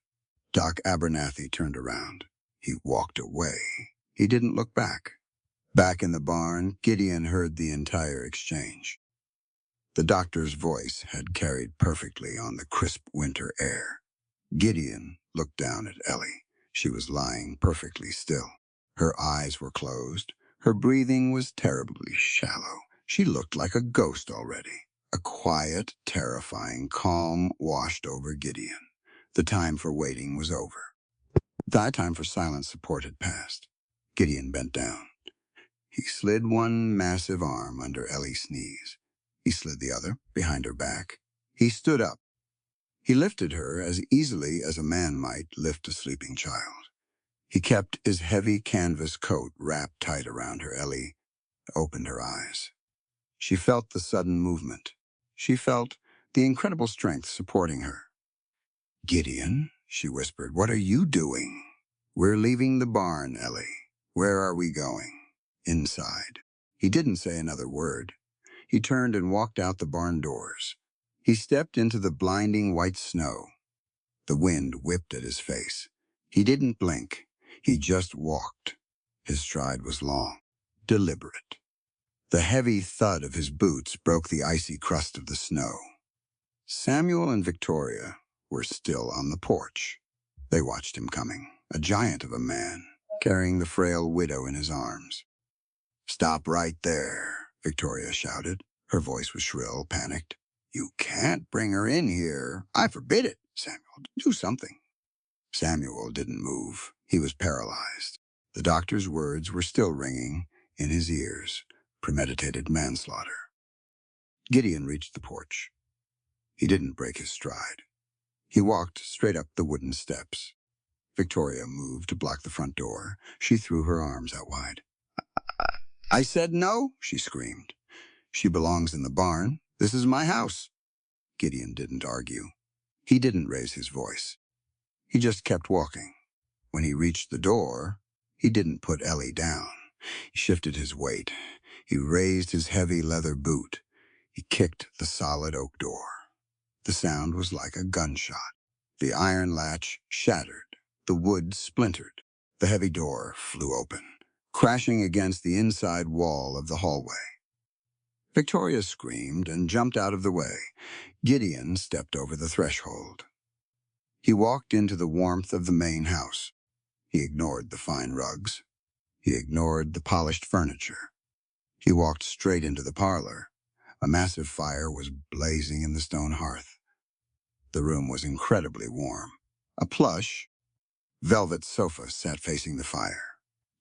Doc Abernathy turned around. He walked away. He didn't look back. Back in the barn, Gideon heard the entire exchange. The doctor's voice had carried perfectly on the crisp winter air. Gideon looked down at Ellie. She was lying perfectly still. Her eyes were closed. Her breathing was terribly shallow. She looked like a ghost already. A quiet, terrifying calm washed over Gideon. The time for waiting was over. The time for silent support had passed. Gideon bent down. He slid one massive arm under Ellie's knees. He slid the other behind her back. He stood up. He lifted her as easily as a man might lift a sleeping child. He kept his heavy canvas coat wrapped tight around her. Ellie opened her eyes. She felt the sudden movement. She felt the incredible strength supporting her. "Gideon," she whispered, "what are you doing?" "We're leaving the barn, Ellie." "Where are we going?" "Inside." He didn't say another word. He turned and walked out the barn doors. He stepped into the blinding white snow. The wind whipped at his face. He didn't blink. He just walked. His stride was long, deliberate. The heavy thud of his boots broke the icy crust of the snow. Samuel and Victoria were still on the porch. They watched him coming, a giant of a man, carrying the frail widow in his arms. "Stop right there," Victoria shouted. Her voice was shrill, panicked. "You can't bring her in here. I forbid it, Samuel. Do something." Samuel didn't move. He was paralyzed. The doctor's words were still ringing in his ears. Premeditated manslaughter. Gideon reached the porch. He didn't break his stride. He walked straight up the wooden steps. Victoria moved to block the front door. She threw her arms out wide. "I said no," she screamed. "She belongs in the barn. This is my house." Gideon didn't argue. He didn't raise his voice. He just kept walking. When he reached the door, he didn't put Ellie down. He shifted his weight. He raised his heavy leather boot. He kicked the solid oak door. The sound was like a gunshot. The iron latch shattered. The wood splintered. The heavy door flew open, crashing against the inside wall of the hallway. Victoria screamed and jumped out of the way. Gideon stepped over the threshold. He walked into the warmth of the main house. He ignored the fine rugs. He ignored the polished furniture. He walked straight into the parlor. A massive fire was blazing in the stone hearth. The room was incredibly warm. A plush, velvet sofa sat facing the fire.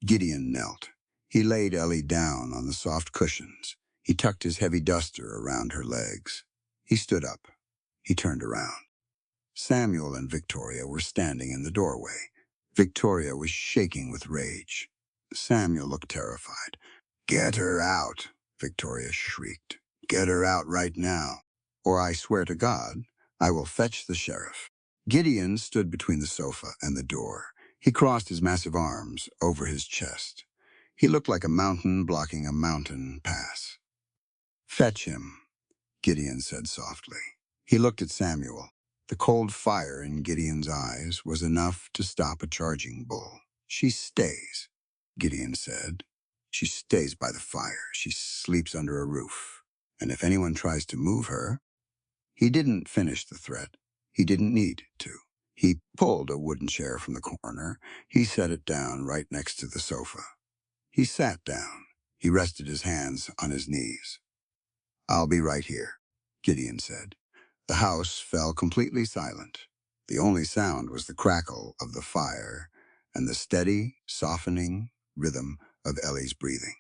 Gideon knelt. He laid Ellie down on the soft cushions. He tucked his heavy duster around her legs. He stood up. He turned around. Samuel and Victoria were standing in the doorway. Victoria was shaking with rage. Samuel looked terrified. "Get her out," Victoria shrieked. "Get her out right now, or I swear to God, I will fetch the sheriff." Gideon stood between the sofa and the door. He crossed his massive arms over his chest. He looked like a mountain blocking a mountain pass. "Fetch him," Gideon said softly. He looked at Samuel. The cold fire in Gideon's eyes was enough to stop a charging bull. "She stays," Gideon said. "She stays by the fire. She sleeps under a roof. And if anyone tries to move her—" He didn't finish the threat. He didn't need to. He pulled a wooden chair from the corner. He set it down right next to the sofa. He sat down. He rested his hands on his knees. "I'll be right here," Gideon said. The house fell completely silent. The only sound was the crackle of the fire and the steady, softening rhythm of Ellie's breathing.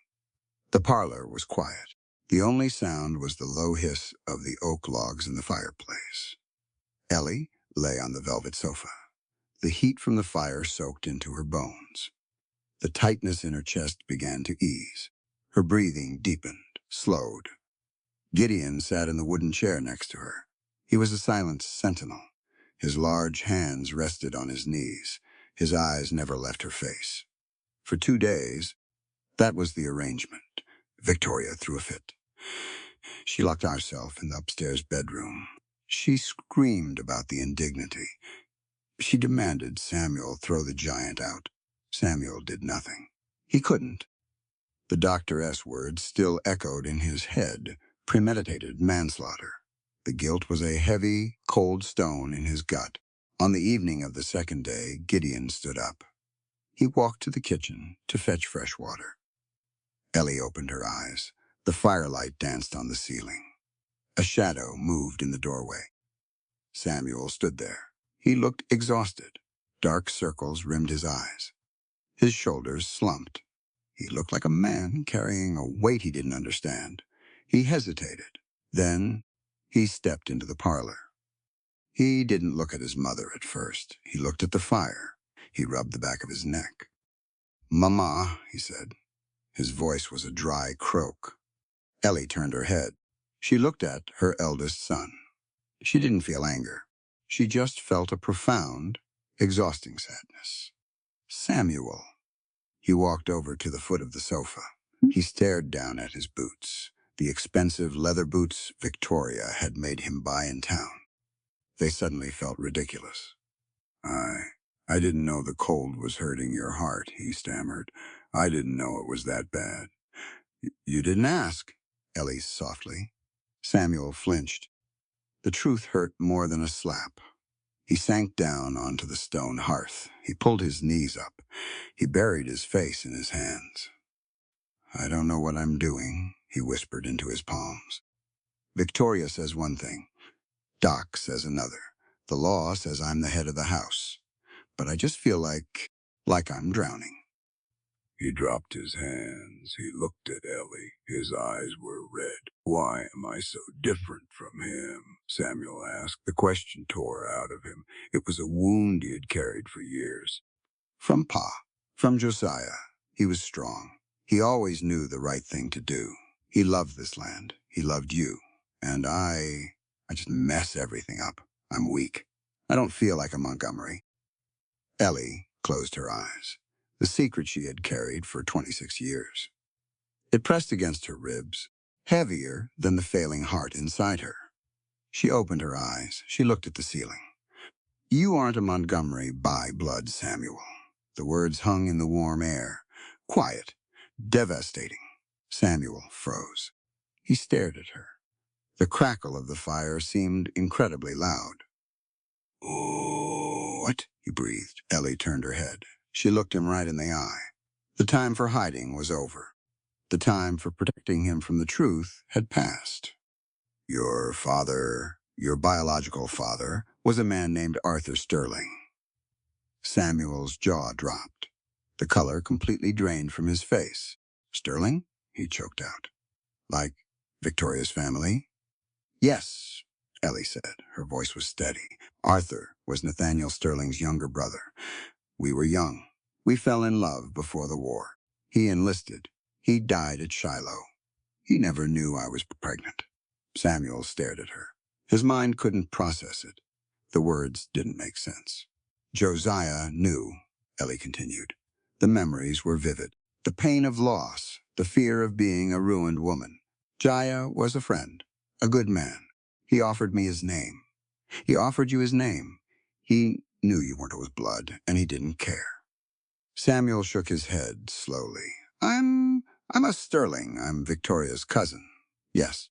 The parlor was quiet. The only sound was the low hiss of the oak logs in the fireplace. Ellie lay on the velvet sofa. The heat from the fire soaked into her bones. The tightness in her chest began to ease. Her breathing deepened, slowed. Gideon sat in the wooden chair next to her. He was a silent sentinel. His large hands rested on his knees. His eyes never left her face. For 2 days, that was the arrangement. Victoria threw a fit. She locked herself in the upstairs bedroom. She screamed about the indignity. She demanded Samuel throw the giant out. Samuel did nothing. He couldn't. The Dr. S words still echoed in his head. Premeditated manslaughter. The guilt was a heavy, cold stone in his gut. On the evening of the second day, Gideon stood up. He walked to the kitchen to fetch fresh water. Ellie opened her eyes. The firelight danced on the ceiling. A shadow moved in the doorway. Samuel stood there. He looked exhausted. Dark circles rimmed his eyes. His shoulders slumped. He looked like a man carrying a weight he didn't understand. He hesitated. Then he stepped into the parlor. He didn't look at his mother at first. He looked at the fire. He rubbed the back of his neck. "Mama," he said. His voice was a dry croak. Ellie turned her head. She looked at her eldest son. She didn't feel anger. She just felt a profound, exhausting sadness. "Samuel." He walked over to the foot of the sofa. He stared down at his boots, the expensive leather boots Victoria had made him buy in town. They suddenly felt ridiculous. I didn't know the cold was hurting your heart," he stammered. "I didn't know it was that bad." You didn't ask," Ellie softly. Samuel flinched. The truth hurt more than a slap. He sank down onto the stone hearth. He pulled his knees up. He buried his face in his hands. "I don't know what I'm doing," he whispered into his palms. "Victoria says one thing. Doc says another. The law says I'm the head of the house. but I just feel like I'm drowning. He dropped his hands. He looked at Ellie. His eyes were red. Why am I so different from him? Samuel asked. The question tore out of him. It was a wound he had carried for years. From Pa, from Josiah. He was strong. He always knew the right thing to do. He loved this land. He loved you. And I just mess everything up. I'm weak. I don't feel like a Montgomery. Ellie closed her eyes. The secret she had carried for 26 years. It pressed against her ribs, heavier than the failing heart inside her. She opened her eyes. She looked at the ceiling. You aren't a Montgomery by blood, Samuel. The words hung in the warm air. Quiet, devastating. Samuel froze. He stared at her. The crackle of the fire seemed incredibly loud. Oh, what? He breathed. Ellie turned her head. She looked him right in the eye. The time for hiding was over. The time for protecting him from the truth had passed. Your father, your biological father, was a man named Arthur Sterling. Samuel's jaw dropped. The color completely drained from his face. Sterling? He choked out. Like Victoria's family? Yes, Ellie said. Her voice was steady. Arthur was Nathaniel Sterling's younger brother. We were young. We fell in love before the war. He enlisted. He died at Shiloh. He never knew I was pregnant. Samuel stared at her. His mind couldn't process it. The words didn't make sense. Josiah knew, Ellie continued. The memories were vivid. The pain of loss, the fear of being a ruined woman. Jaya was a friend, a good man. He offered me his name. He offered you his name. He knew you weren't his blood, and he didn't care. Samuel shook his head slowly. I'm a Sterling. I'm Victoria's cousin. Yes.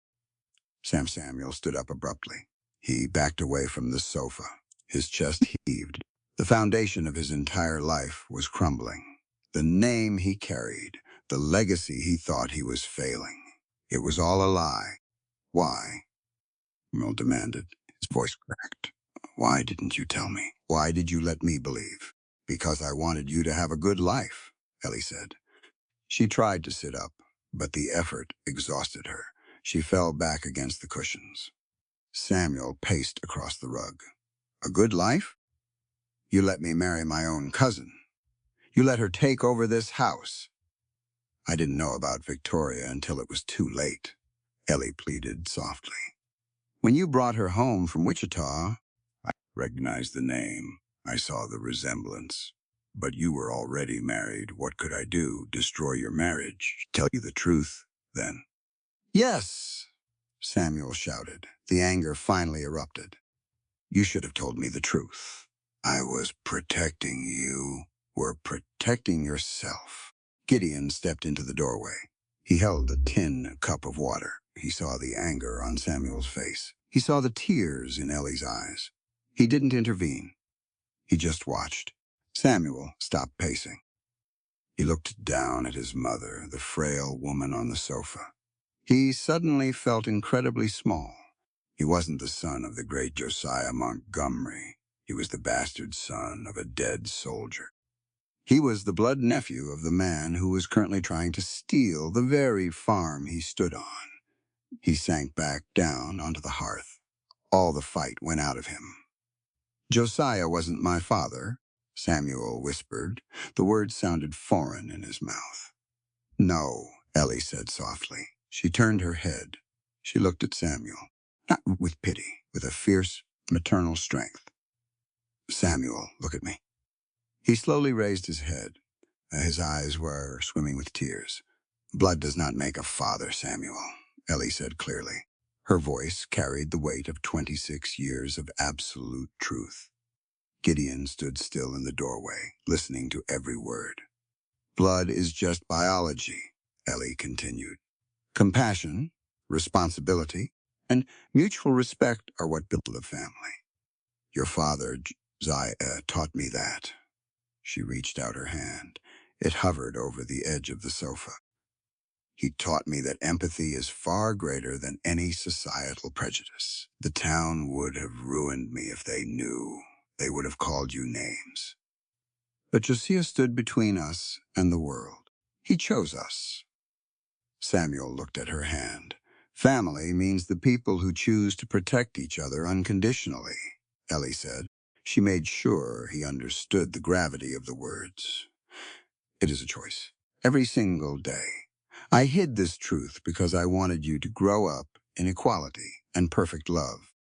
Samuel stood up abruptly. He backed away from the sofa. His chest heaved. The foundation of his entire life was crumbling. The name he carried, the legacy he thought he was failing. It was all a lie. Why? Samuel demanded. His voice cracked. Why didn't you tell me? Why did you let me believe? Because I wanted you to have a good life, Ellie said. She tried to sit up, but the effort exhausted her. She fell back against the cushions. Samuel paced across the rug. A good life? You let me marry my own cousin. You let her take over this house. I didn't know about Victoria until it was too late, Ellie pleaded softly. When you brought her home from Wichita, I recognized the name. I saw the resemblance. But you were already married. What could I do? Destroy your marriage? Tell you the truth, then? Yes, Samuel shouted. The anger finally erupted. You should have told me the truth. I was protecting you. Were protecting yourself. Gideon stepped into the doorway. He held a tin cup of water. He saw the anger on Samuel's face. He saw the tears in Ellie's eyes. He didn't intervene. He just watched. Samuel stopped pacing. He looked down at his mother, the frail woman on the sofa. He suddenly felt incredibly small. He wasn't the son of the great Josiah Montgomery. He was the bastard son of a dead soldier. He was the blood nephew of the man who was currently trying to steal the very farm he stood on. He sank back down onto the hearth. All the fight went out of him. Josiah wasn't my father, Samuel whispered. The words sounded foreign in his mouth. No, Ellie said softly. She turned her head. She looked at Samuel, not with pity, with a fierce maternal strength. Samuel, look at me. He slowly raised his head. His eyes were swimming with tears. Blood does not make a father, Samuel, Ellie said clearly. Her voice carried the weight of 26 years of absolute truth. Gideon stood still in the doorway, listening to every word. Blood is just biology, Ellie continued. Compassion, responsibility, and mutual respect are what build a family. Your father, Josiah, taught me that. She reached out her hand. It hovered over the edge of the sofa. He taught me that empathy is far greater than any societal prejudice. The town would have ruined me if they knew. They would have called you names. But Josiah stood between us and the world. He chose us. Samuel looked at her hand. Family means the people who choose to protect each other unconditionally, Ellie said. She made sure he understood the gravity of the words. It is a choice. Every single day. I hid this truth because I wanted you to grow up in equality and perfect love.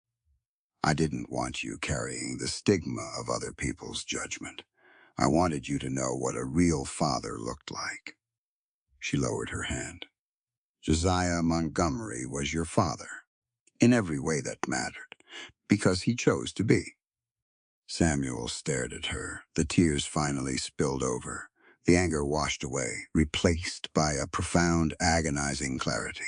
I didn't want you carrying the stigma of other people's judgment. I wanted you to know what a real father looked like. She lowered her hand. Josiah Montgomery was your father, in every way that mattered, because he chose to be. Samuel stared at her. The tears finally spilled over. The anger washed away, replaced by a profound, agonizing clarity.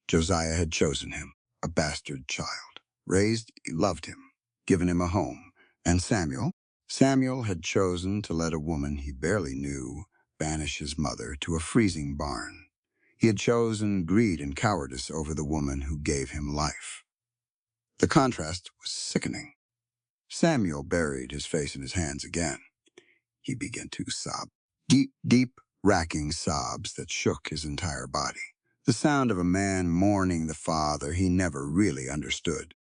Josiah had chosen him, a bastard child, raised, loved him, given him a home. And Samuel had chosen to let a woman he barely knew banish his mother to a freezing barn. He had chosen greed and cowardice over the woman who gave him life. The contrast was sickening. Samuel buried his face in his hands again. He began to sob. Deep, racking sobs that shook his entire body. The sound of a man mourning the father he never really understood,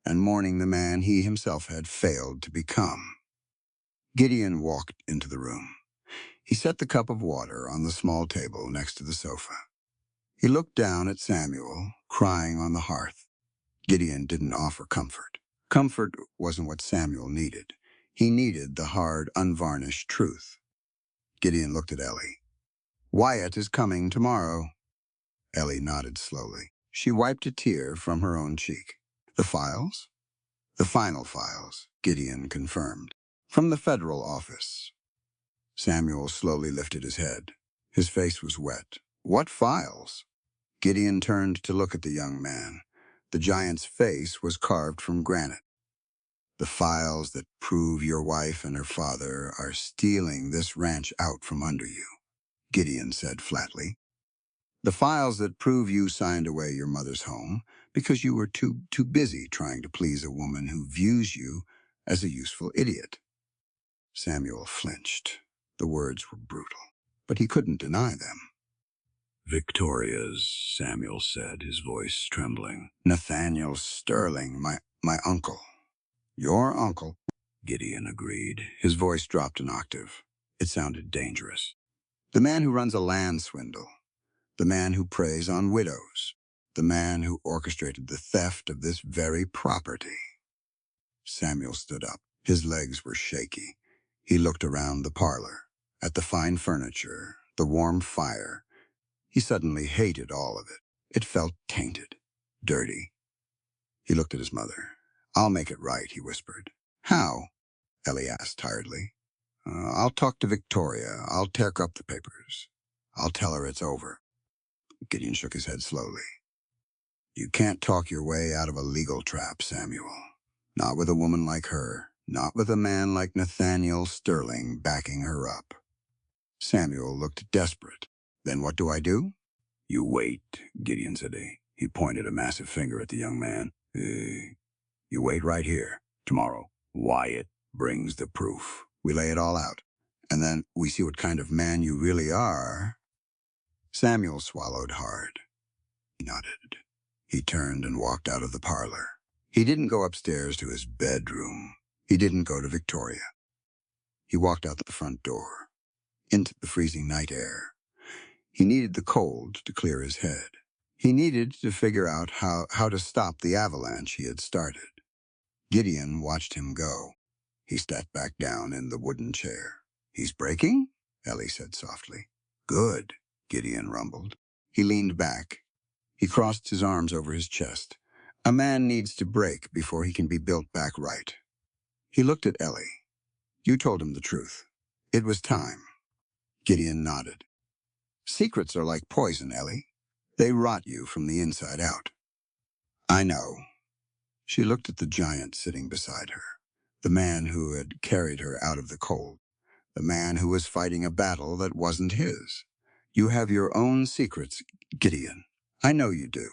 and mourning the man he himself had failed to become. Gideon walked into the room. He set the cup of water on the small table next to the sofa. He looked down at Samuel, crying on the hearth. Gideon didn't offer comfort. Comfort wasn't what Samuel needed. He needed the hard, unvarnished truth. Gideon looked at Ellie. Wyatt is coming tomorrow. Ellie nodded slowly. She wiped a tear from her own cheek. The files? The final files, Gideon confirmed. From the federal office. Samuel slowly lifted his head. His face was wet. What files? Gideon turned to look at the young man. The giant's face was carved from granite. The files that prove your wife and her father are stealing this ranch out from under you, Gideon said flatly. The files that prove you signed away your mother's home because you were too busy trying to please a woman who views you as a useful idiot. Samuel flinched. The words were brutal, but he couldn't deny them. Victoria's, Samuel said, his voice trembling. Nathaniel Sterling, my uncle. Your uncle, Gideon agreed. His voice dropped an octave. It sounded dangerous. The man who runs a land swindle. The man who preys on widows. The man who orchestrated the theft of this very property. Samuel stood up. His legs were shaky. He looked around the parlor, at the fine furniture, the warm fire. He suddenly hated all of it. It felt tainted, dirty. He looked at his mother. I'll make it right, he whispered. How? Ellie asked tiredly. I'll talk to Victoria. I'll tear up the papers. I'll tell her it's over. Gideon shook his head slowly. You can't talk your way out of a legal trap, Samuel. Not with a woman like her. Not with a man like Nathaniel Sterling backing her up. Samuel looked desperate. Then what do I do? You wait, Gideon said. He pointed a massive finger at the young man. You wait right here. Tomorrow, Wyatt brings the proof. We lay it all out. And then we see what kind of man you really are. Samuel swallowed hard. He nodded. He turned and walked out of the parlor. He didn't go upstairs to his bedroom. He didn't go to Victoria. He walked out the front door, into the freezing night air. He needed the cold to clear his head. He needed to figure out how to stop the avalanche he had started. Gideon watched him go. He sat back down in the wooden chair. He's breaking? Ellie said softly. Good, Gideon rumbled. He leaned back. He crossed his arms over his chest. A man needs to break before he can be built back right. He looked at Ellie. You told him the truth. It was time. Gideon nodded. Secrets are like poison, Ellie. They rot you from the inside out. I know. She looked at the giant sitting beside her, the man who had carried her out of the cold, the man who was fighting a battle that wasn't his. You have your own secrets, Gideon. I know you do.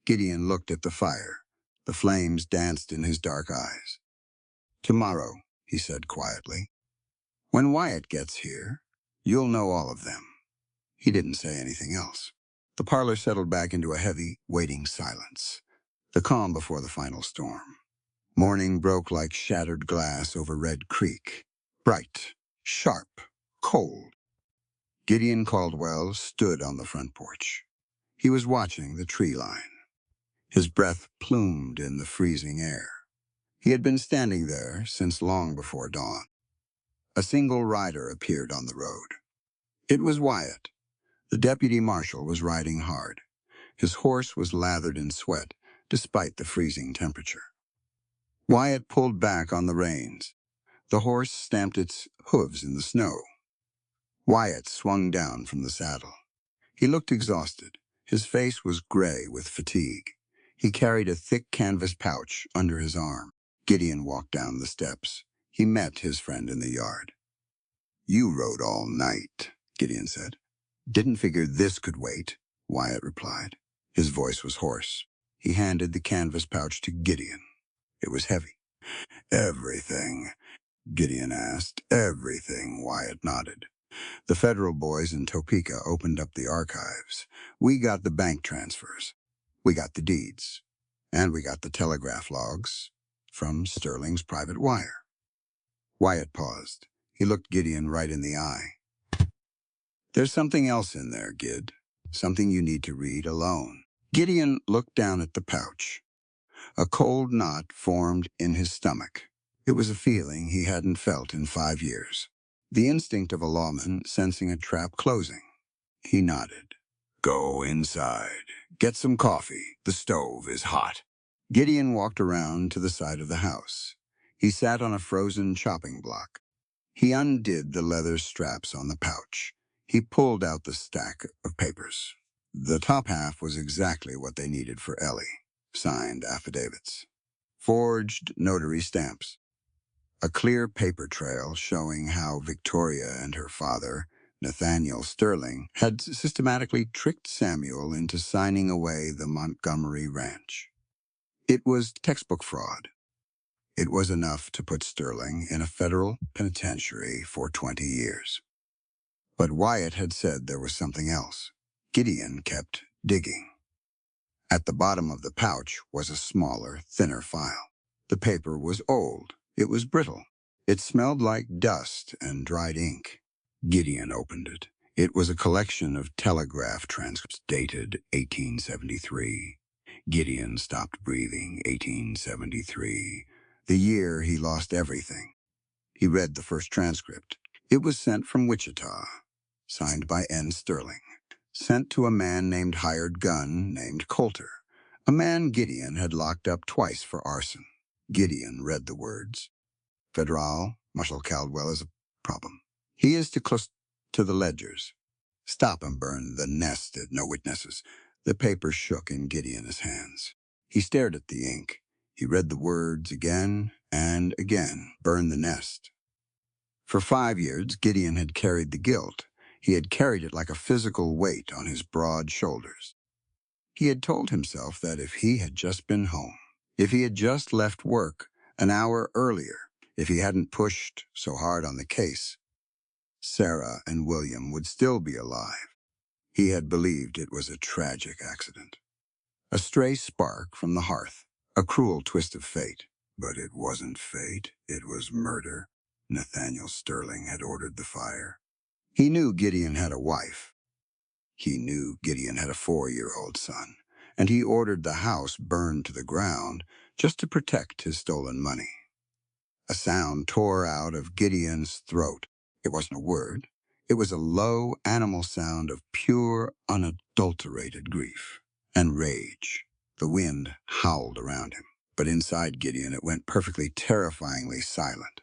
Gideon looked at the fire. The flames danced in his dark eyes. Tomorrow, he said quietly. When Wyatt gets here, you'll know all of them." He didn't say anything else. The parlor settled back into a heavy, waiting silence, the calm before the final storm. Morning broke like shattered glass over Red Creek. Bright, sharp, cold. Gideon Caldwell stood on the front porch. He was watching the tree line, his breath plumed in the freezing air. He had been standing there since long before dawn. A single rider appeared on the road. It was Wyatt. The deputy marshal was riding hard. His horse was lathered in sweat, despite the freezing temperature. Wyatt pulled back on the reins. The horse stamped its hooves in the snow. Wyatt swung down from the saddle. He looked exhausted. His face was gray with fatigue. He carried a thick canvas pouch under his arm. Gideon walked down the steps. He met his friend in the yard. "You rode all night," Gideon said. "Didn't figure this could wait," Wyatt replied. His voice was hoarse. He handed the canvas pouch to Gideon. It was heavy. "Everything?" Gideon asked. "Everything," Wyatt nodded. "The federal boys in Topeka opened up the archives. We got the bank transfers. We got the deeds. And we got the telegraph logs from Sterling's private wire." Wyatt paused. He looked Gideon right in the eye. "There's something else in there, Gid. Something you need to read alone." Gideon looked down at the pouch. A cold knot formed in his stomach. It was a feeling he hadn't felt in 5 years. The instinct of a lawman sensing a trap closing. He nodded. "Go inside. Get some coffee. The stove is hot." Gideon walked around to the side of the house. He sat on a frozen chopping block. He undid the leather straps on the pouch. He pulled out the stack of papers. The top half was exactly what they needed for Ellie. Signed affidavits. Forged notary stamps. A clear paper trail showing how Victoria and her father, Nathaniel Sterling, had systematically tricked Samuel into signing away the Montgomery ranch. It was textbook fraud. It was enough to put Sterling in a federal penitentiary for 20 years. But Wyatt had said there was something else. Gideon kept digging. At the bottom of the pouch was a smaller, thinner file. The paper was old. It was brittle. It smelled like dust and dried ink. Gideon opened it. It was a collection of telegraph transcripts dated 1873. Gideon stopped breathing. 1873. The year he lost everything. He read the first transcript. It was sent from Wichita, signed by N. Sterling. Sent to a man named Hired Gun named Coulter, a man Gideon had locked up twice for arson. Gideon read the words. "Federal, Marshal Caldwell is a problem. He is too close to the ledgers. Stop and burn the nested, no witnesses." The paper shook in Gideon's hands. He stared at the ink. He read the words again and again. Burn the nest. For 5 years, Gideon had carried the guilt. He had carried it like a physical weight on his broad shoulders. He had told himself that if he had just been home, if he had just left work an hour earlier, if he hadn't pushed so hard on the case, Sarah and William would still be alive. He had believed it was a tragic accident. A stray spark from the hearth, a cruel twist of fate. But it wasn't fate, it was murder. Nathaniel Sterling had ordered the fire. He knew Gideon had a wife. He knew Gideon had a 4-year-old son, and he ordered the house burned to the ground just to protect his stolen money. A sound tore out of Gideon's throat. It wasn't a word. It was a low animal sound of pure, unadulterated grief and rage. The wind howled around him, but inside Gideon it went perfectly terrifyingly silent.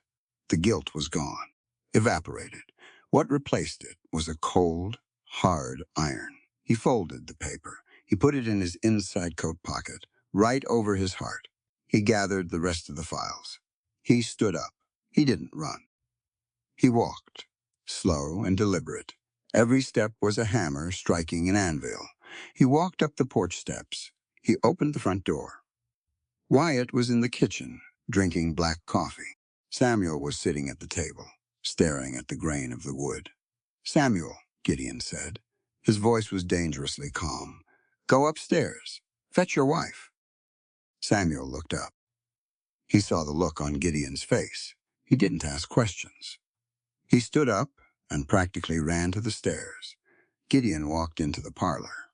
The guilt was gone, evaporated. What replaced it was a cold, hard iron. He folded the paper. He put it in his inside coat pocket, right over his heart. He gathered the rest of the files. He stood up. He didn't run. He walked, slow and deliberate. Every step was a hammer striking an anvil. He walked up the porch steps. He opened the front door. Wyatt was in the kitchen, drinking black coffee. Samuel was sitting at the table. staring at the grain of the wood. "Samuel," Gideon said. His voice was dangerously calm. "Go upstairs. Fetch your wife." Samuel looked up. He saw the look on Gideon's face. He didn't ask questions. He stood up and practically ran to the stairs. Gideon walked into the parlor.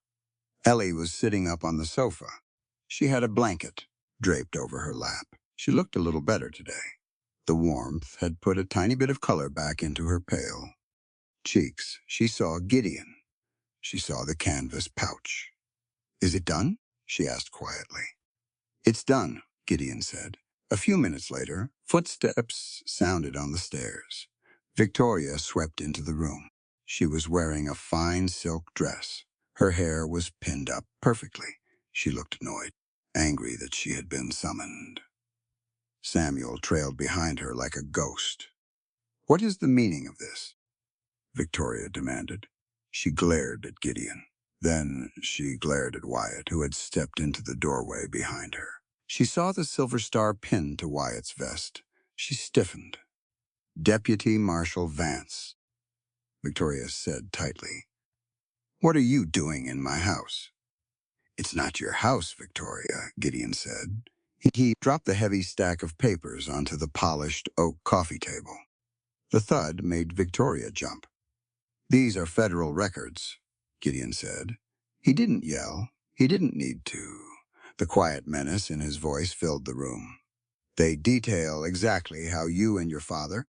Ellie was sitting up on the sofa. She had a blanket draped over her lap. She looked a little better today. The warmth had put a tiny bit of color back into her pale cheeks. She saw Gideon. She saw the canvas pouch. "Is it done?" she asked quietly. "It's done," Gideon said. A few minutes later, footsteps sounded on the stairs. Victoria swept into the room. She was wearing a fine silk dress. Her hair was pinned up perfectly. She looked annoyed, angry that she had been summoned. Samuel trailed behind her like a ghost. "What is the meaning of this?" Victoria demanded. She glared at Gideon. Then she glared at Wyatt, who had stepped into the doorway behind her. She saw the silver star pinned to Wyatt's vest. She stiffened. "Deputy Marshal Vance," Victoria said tightly. "What are you doing in my house?" "It's not your house, Victoria," Gideon said. He dropped the heavy stack of papers onto the polished oak coffee table. The thud made Victoria jump. "These are federal records," Gideon said. He didn't yell. He didn't need to. The quiet menace in his voice filled the room. "They detail exactly how you and your father,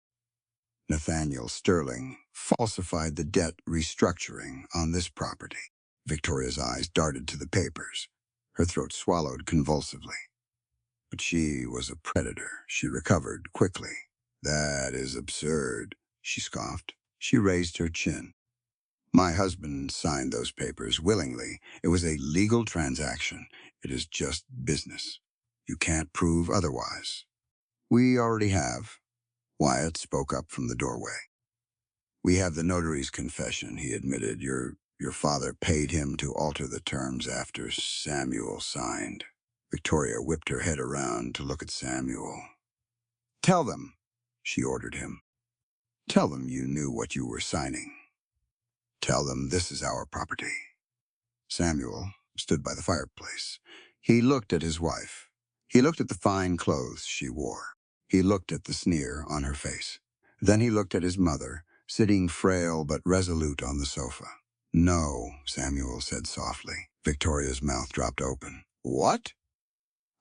Nathaniel Sterling, falsified the debt restructuring on this property." Victoria's eyes darted to the papers. Her throat swallowed convulsively. But she was a predator. She recovered quickly. "That is absurd," she scoffed. She raised her chin. "My husband signed those papers willingly. It was a legal transaction. It is just business. You can't prove otherwise." "We already have." Wyatt spoke up from the doorway. "We have the notary's confession," he admitted. Your father paid him to alter the terms after Samuel signed." Victoria whipped her head around to look at Samuel. "Tell them," she ordered him. "Tell them you knew what you were signing. Tell them this is our property." Samuel stood by the fireplace. He looked at his wife. He looked at the fine clothes she wore. He looked at the sneer on her face. Then he looked at his mother, sitting frail but resolute on the sofa. "No," Samuel said softly. Victoria's mouth dropped open. "What?"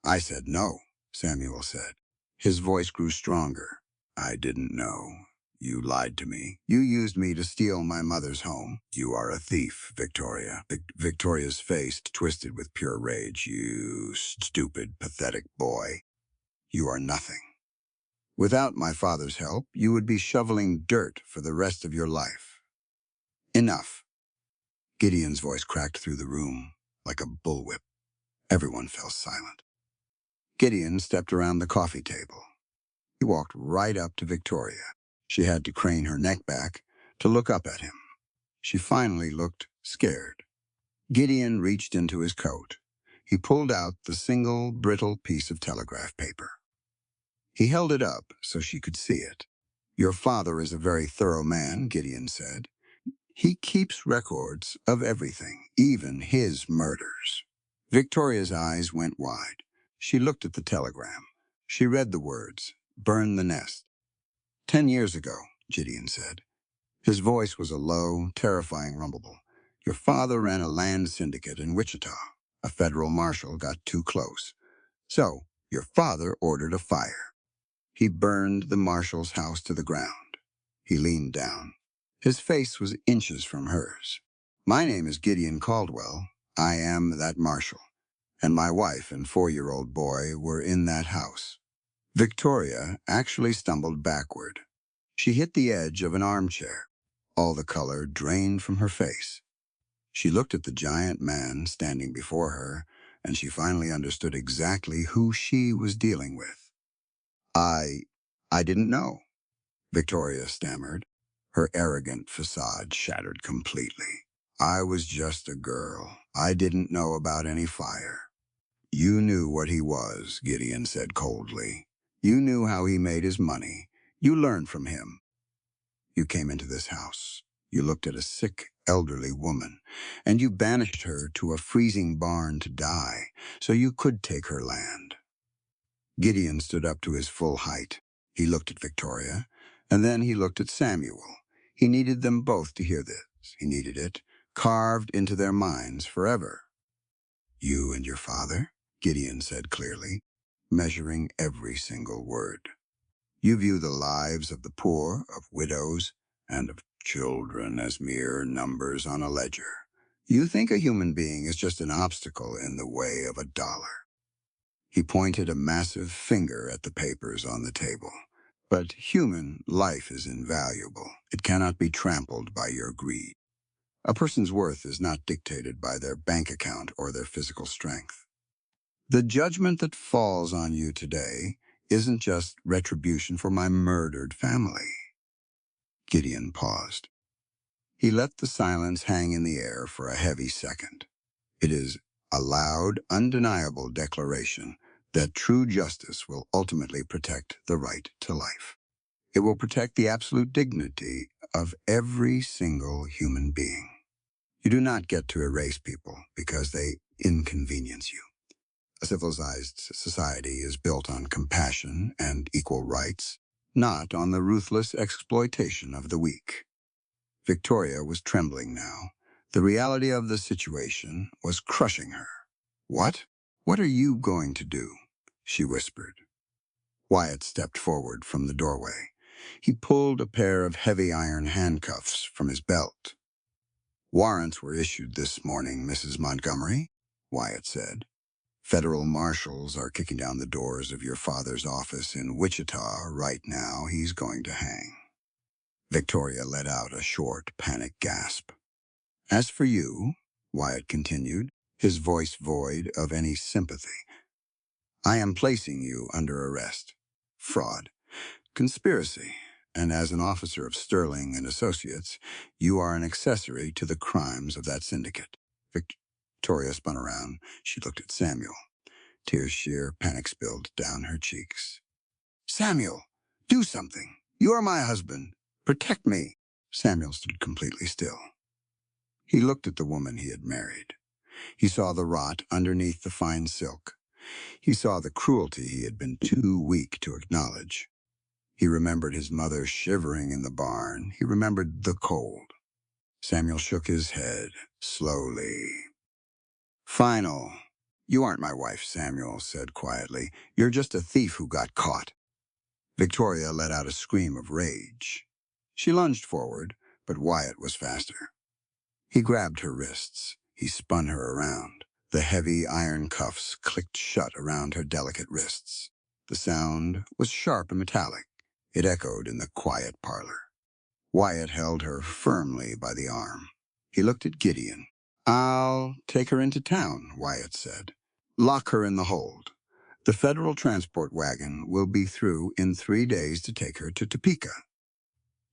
"I said no," Samuel said. His voice grew stronger. "I didn't know. You lied to me. You used me to steal my mother's home. You are a thief, Victoria." Victoria's face twisted with pure rage. "You stupid, pathetic boy. You are nothing. Without my father's help, you would be shoveling dirt for the rest of your life." "Enough." Gideon's voice cracked through the room like a bullwhip. Everyone fell silent. Gideon stepped around the coffee table. He walked right up to Victoria. She had to crane her neck back to look up at him. She finally looked scared. Gideon reached into his coat. He pulled out the single brittle piece of telegraph paper. He held it up so she could see it. "Your father is a very thorough man," Gideon said. "He keeps records of everything, even his murders." Victoria's eyes went wide. She looked at the telegram. She read the words, "Burn the nest." "10 years ago," Gideon said. His voice was a low, terrifying rumble. "Your father ran a land syndicate in Wichita. A federal marshal got too close. So, your father ordered a fire. He burned the marshal's house to the ground." He leaned down. His face was inches from hers. "My name is Gideon Caldwell. I am that marshal. And my wife and 4-year-old boy were in that house." Victoria actually stumbled backward. She hit the edge of an armchair. All the color drained from her face. She looked at the giant man standing before her, and she finally understood exactly who she was dealing with. I didn't know," Victoria stammered. Her arrogant facade shattered completely. "I was just a girl. I didn't know about any fire." "You knew what he was," Gideon said coldly. "You knew how he made his money. You learned from him. You came into this house. You looked at a sick, elderly woman, and you banished her to a freezing barn to die so you could take her land. Gideon stood up to his full height. He looked at Victoria, and then he looked at Samuel. He needed them both to hear this. He needed it carved into their minds forever. You and your father, Gideon said clearly, measuring every single word. You view the lives of the poor, of widows, and of children as mere numbers on a ledger. You think a human being is just an obstacle in the way of a dollar. He pointed a massive finger at the papers on the table. But human life is invaluable. It cannot be trampled by your greed. A person's worth is not dictated by their bank account or their physical strength. The judgment that falls on you today isn't just retribution for my murdered family. Gideon paused. He let the silence hang in the air for a heavy second. It is a loud, undeniable declaration that true justice will ultimately protect the right to life. It will protect the absolute dignity of every single human being. You do not get to erase people because they inconvenience you. A civilized society is built on compassion and equal rights, not on the ruthless exploitation of the weak. Victoria was trembling now. The reality of the situation was crushing her. What? What are you going to do? She whispered. Wyatt stepped forward from the doorway. He pulled a pair of heavy iron handcuffs from his belt. Warrants were issued this morning, Mrs. Montgomery, Wyatt said. Federal marshals are kicking down the doors of your father's office in Wichita right now. He's going to hang. Victoria let out a short, panicked gasp. As for you, Wyatt continued, his voice void of any sympathy, I am placing you under arrest. Fraud, conspiracy, and as an officer of Sterling and Associates, you are an accessory to the crimes of that syndicate. Victoria spun around. She looked at Samuel. Tears sheer panic spilled down her cheeks. Samuel, do something. You are my husband. Protect me. Samuel stood completely still. He looked at the woman he had married. He saw the rot underneath the fine silk. He saw the cruelty he had been too weak to acknowledge. He remembered his mother shivering in the barn. He remembered the cold. Samuel shook his head, slowly. Final. You aren't my wife, Samuel said quietly. You're just a thief who got caught. Victoria let out a scream of rage. She lunged forward, but Wyatt was faster. He grabbed her wrists. He spun her around. The heavy iron cuffs clicked shut around her delicate wrists. The sound was sharp and metallic. It echoed in the quiet parlor. Wyatt held her firmly by the arm. He looked at Gideon. I'll take her into town, Wyatt said. Lock her in the hold. The federal transport wagon will be through in 3 days to take her to Topeka.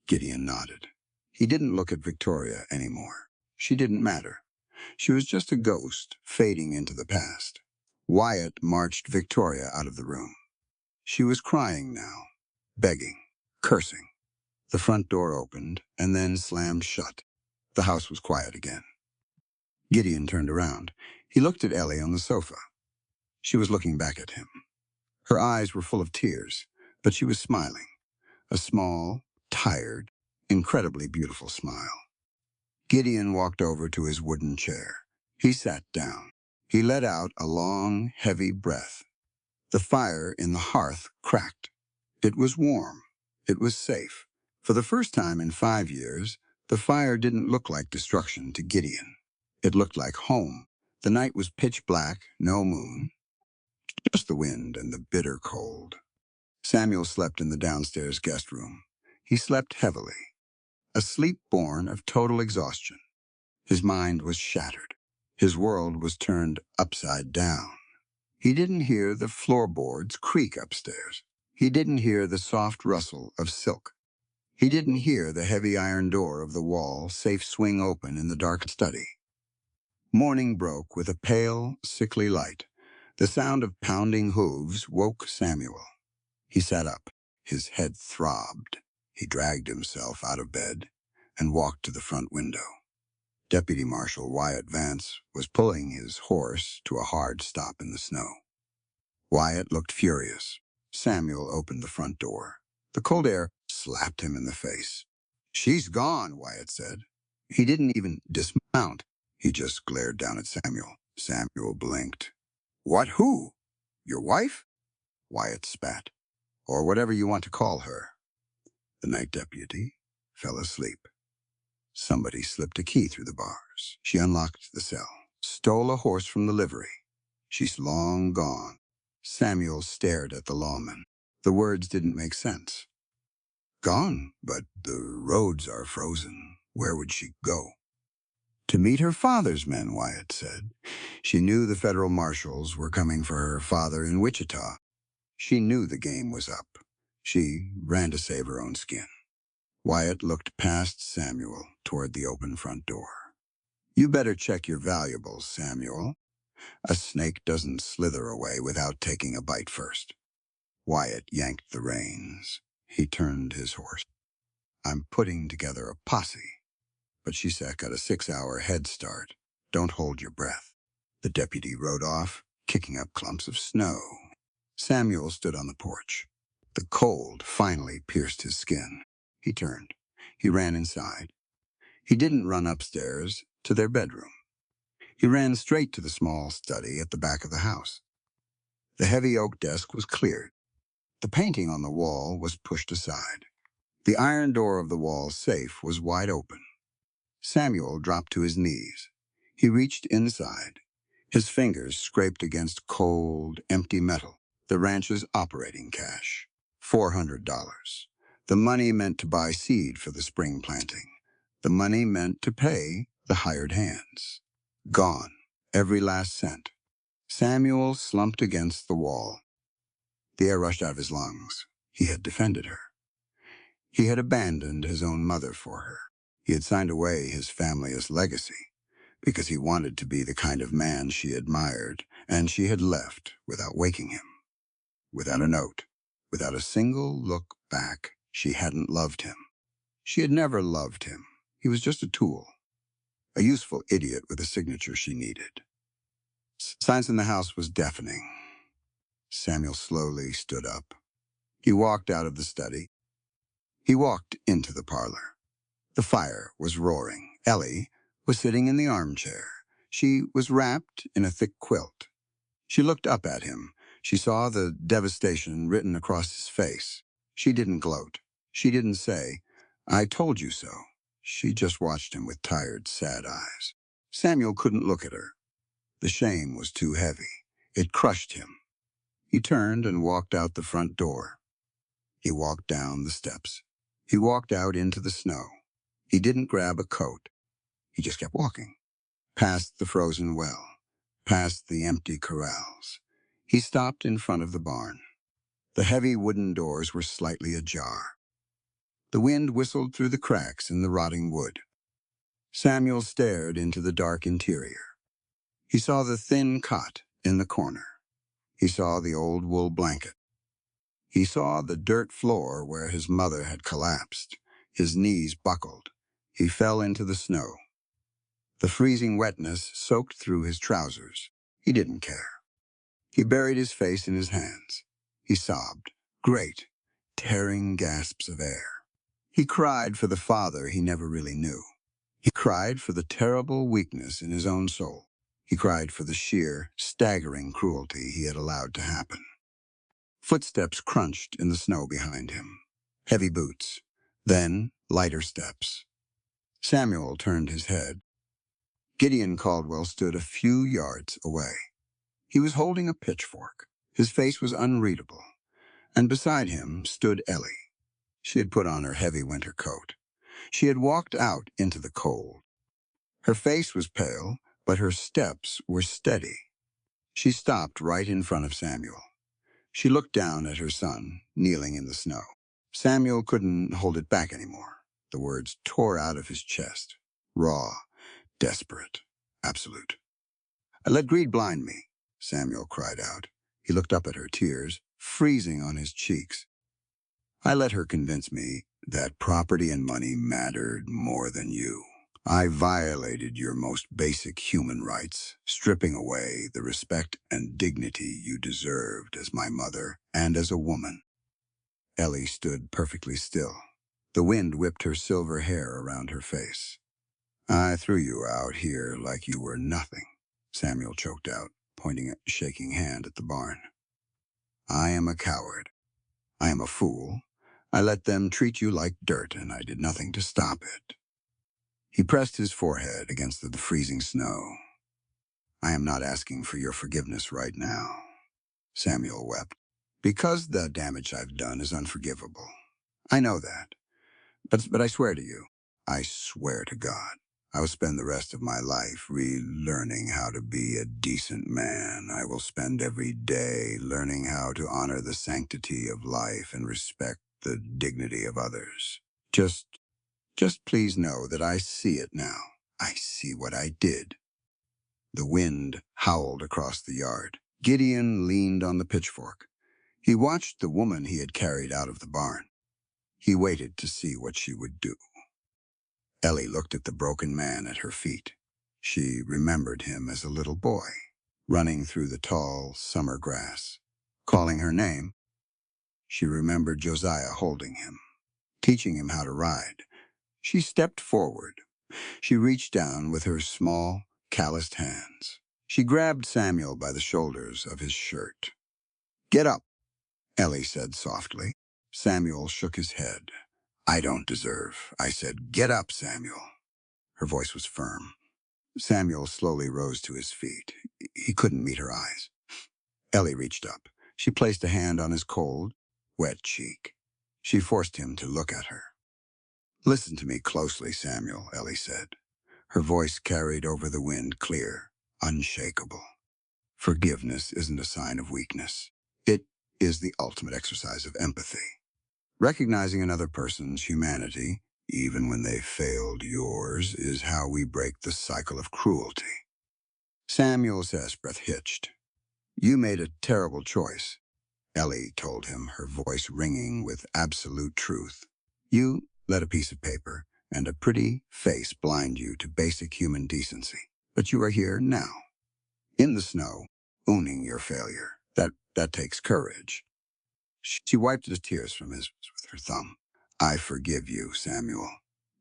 Gideon nodded. He didn't look at Victoria anymore. She didn't matter. She was just a ghost fading into the past. Wyatt marched Victoria out of the room. She was crying now, begging, cursing. The front door opened and then slammed shut. The house was quiet again. Gideon turned around. He looked at Ellie on the sofa. She was looking back at him. Her eyes were full of tears, but she was smiling. A small, tired, incredibly beautiful smile. Gideon walked over to his wooden chair. He sat down. He let out a long, heavy breath. The fire in the hearth cracked. It was warm. It was safe. For the first time in 5 years, the fire didn't look like destruction to Gideon. It looked like home. The night was pitch black, no moon, just the wind and the bitter cold. Samuel slept in the downstairs guest room. He slept heavily, a sleep born of total exhaustion. His mind was shattered. His world was turned upside down. He didn't hear the floorboards creak upstairs. He didn't hear the soft rustle of silk. He didn't hear the heavy iron door of the wall safe swing open in the dark study. Morning broke with a pale, sickly light. The sound of pounding hooves woke Samuel. He sat up. His head throbbed. He dragged himself out of bed and walked to the front window. Deputy Marshal Wyatt Vance was pulling his horse to a hard stop in the snow. Wyatt looked furious. Samuel opened the front door. The cold air slapped him in the face. "She's gone," Wyatt said. He didn't even dismount. He just glared down at Samuel. Samuel blinked. "What, who? Your wife?" Wyatt spat. "Or whatever you want to call her." The night deputy fell asleep. Somebody slipped a key through the bars. She unlocked the cell, stole a horse from the livery. "She's long gone." Samuel stared at the lawman. The words didn't make sense. "Gone, but the roads are frozen. Where would she go?" "To meet her father's men," Wyatt said. She knew the federal marshals were coming for her father in Wichita. She knew the game was up. She ran to save her own skin. Wyatt looked past Samuel toward the open front door. "You better check your valuables, Samuel. A snake doesn't slither away without taking a bite first." Wyatt yanked the reins. He turned his horse. "I'm putting together a posse." But Shisak got a 6-hour head start. "Don't hold your breath." The deputy rode off, kicking up clumps of snow. Samuel stood on the porch. The cold finally pierced his skin. He turned. He ran inside. He didn't run upstairs to their bedroom. He ran straight to the small study at the back of the house. The heavy oak desk was cleared. The painting on the wall was pushed aside. The iron door of the wall safe was wide open. Samuel dropped to his knees. He reached inside. His fingers scraped against cold, empty metal. The ranch's operating cash. $400. The money meant to buy seed for the spring planting. The money meant to pay the hired hands. Gone. Every last cent. Samuel slumped against the wall. The air rushed out of his lungs. He had defended her. He had abandoned his own mother for her. He had signed away his family's legacy because he wanted to be the kind of man she admired, and she had left without waking him, without a note, without a single look back. She hadn't loved him. She had never loved him. He was just a tool, a useful idiot with a signature she needed. Silence in the house was deafening. Samuel slowly stood up. He walked out of the study. He walked into the parlor. The fire was roaring. Ellie was sitting in the armchair. She was wrapped in a thick quilt. She looked up at him. She saw the devastation written across his face. She didn't gloat. She didn't say, "I told you so." She just watched him with tired, sad eyes. Samuel couldn't look at her. The shame was too heavy. It crushed him. He turned and walked out the front door. He walked down the steps. He walked out into the snow. He didn't grab a coat. He just kept walking. Past the frozen well. Past the empty corrals. He stopped in front of the barn. The heavy wooden doors were slightly ajar. The wind whistled through the cracks in the rotting wood. Samuel stared into the dark interior. He saw the thin cot in the corner. He saw the old wool blanket. He saw the dirt floor where his mother had collapsed. His knees buckled. He fell into the snow. The freezing wetness soaked through his trousers. He didn't care. He buried his face in his hands. He sobbed, great, tearing gasps of air. He cried for the father he never really knew. He cried for the terrible weakness in his own soul. He cried for the sheer, staggering cruelty he had allowed to happen. Footsteps crunched in the snow behind him. Heavy boots. Then lighter steps. Samuel turned his head. Gideon Caldwell stood a few yards away. He was holding a pitchfork. His face was unreadable. And beside him stood Ellie. She had put on her heavy winter coat. She had walked out into the cold. Her face was pale, but her steps were steady. She stopped right in front of Samuel. She looked down at her son, kneeling in the snow. Samuel couldn't hold it back anymore. The words tore out of his chest. Raw, desperate, absolute. "I let greed blind me," Samuel cried out. He looked up at her, tears freezing on his cheeks. "I let her convince me that property and money mattered more than you. I violated your most basic human rights, stripping away the respect and dignity you deserved as my mother and as a woman. Ellie stood perfectly still. The wind whipped her silver hair around her face. I threw you out here like you were nothing, Samuel choked out, pointing a shaking hand at the barn. I am a coward. I am a fool. I let them treat you like dirt, and I did nothing to stop it. He pressed his forehead against the freezing snow. I am not asking for your forgiveness right now, Samuel wept, because the damage I've done is unforgivable. I know that, but I swear to you, I swear to God, I will spend the rest of my life relearning how to be a decent man. I will spend every day learning how to honor the sanctity of life and respect the dignity of others. Just please know that I see it now. I see what I did. The wind howled across the yard. Gideon leaned on the pitchfork. He watched the woman he had carried out of the barn. He waited to see what she would do. Ellie looked at the broken man at her feet. She remembered him as a little boy, running through the tall summer grass. Calling her name, she remembered Josiah holding him, teaching him how to ride. She stepped forward. She reached down with her small, calloused hands. She grabbed Samuel by the shoulders of his shirt. Get up, Ellie said softly. Samuel shook his head. I don't deserve. I said, get up, Samuel. Her voice was firm. Samuel slowly rose to his feet. He couldn't meet her eyes. Ellie reached up. She placed a hand on his cold, wet cheek. She forced him to look at her. Listen to me closely, Samuel, Ellie said. Her voice carried over the wind clear, unshakable. Forgiveness isn't a sign of weakness. It is the ultimate exercise of empathy. Recognizing another person's humanity, even when they failed yours, is how we break the cycle of cruelty. Samuel's breath hitched. You made a terrible choice, Ellie told him, her voice ringing with absolute truth. You let a piece of paper and a pretty face blind you to basic human decency. But you are here now, in the snow, owning your failure. That takes courage. She wiped the tears from his with her thumb. I forgive you, Samuel.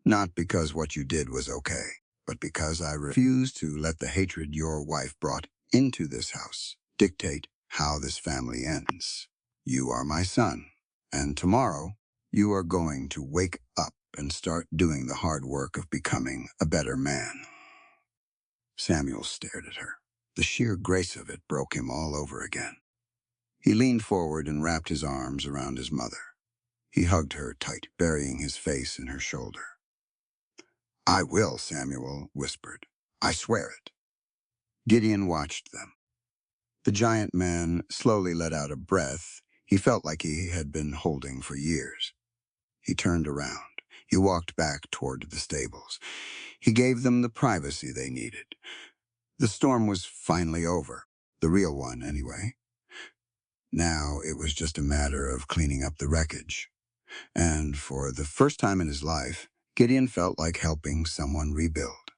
Not because what you did was okay, but because I refuse to let the hatred your wife brought into this house dictate how this family ends. You are my son, and tomorrow you are going to wake up and start doing the hard work of becoming a better man. Samuel stared at her. The sheer grace of it broke him all over again. He leaned forward and wrapped his arms around his mother. He hugged her tight, burying his face in her shoulder. I will, Samuel whispered. I swear it. Gideon watched them. The giant man slowly let out a breath he felt like he had been holding for years. He turned around. He walked back toward the stables. He gave them the privacy they needed. The storm was finally over. The real one, anyway. Now it was just a matter of cleaning up the wreckage. And for the first time in his life, Gideon felt like helping someone rebuild.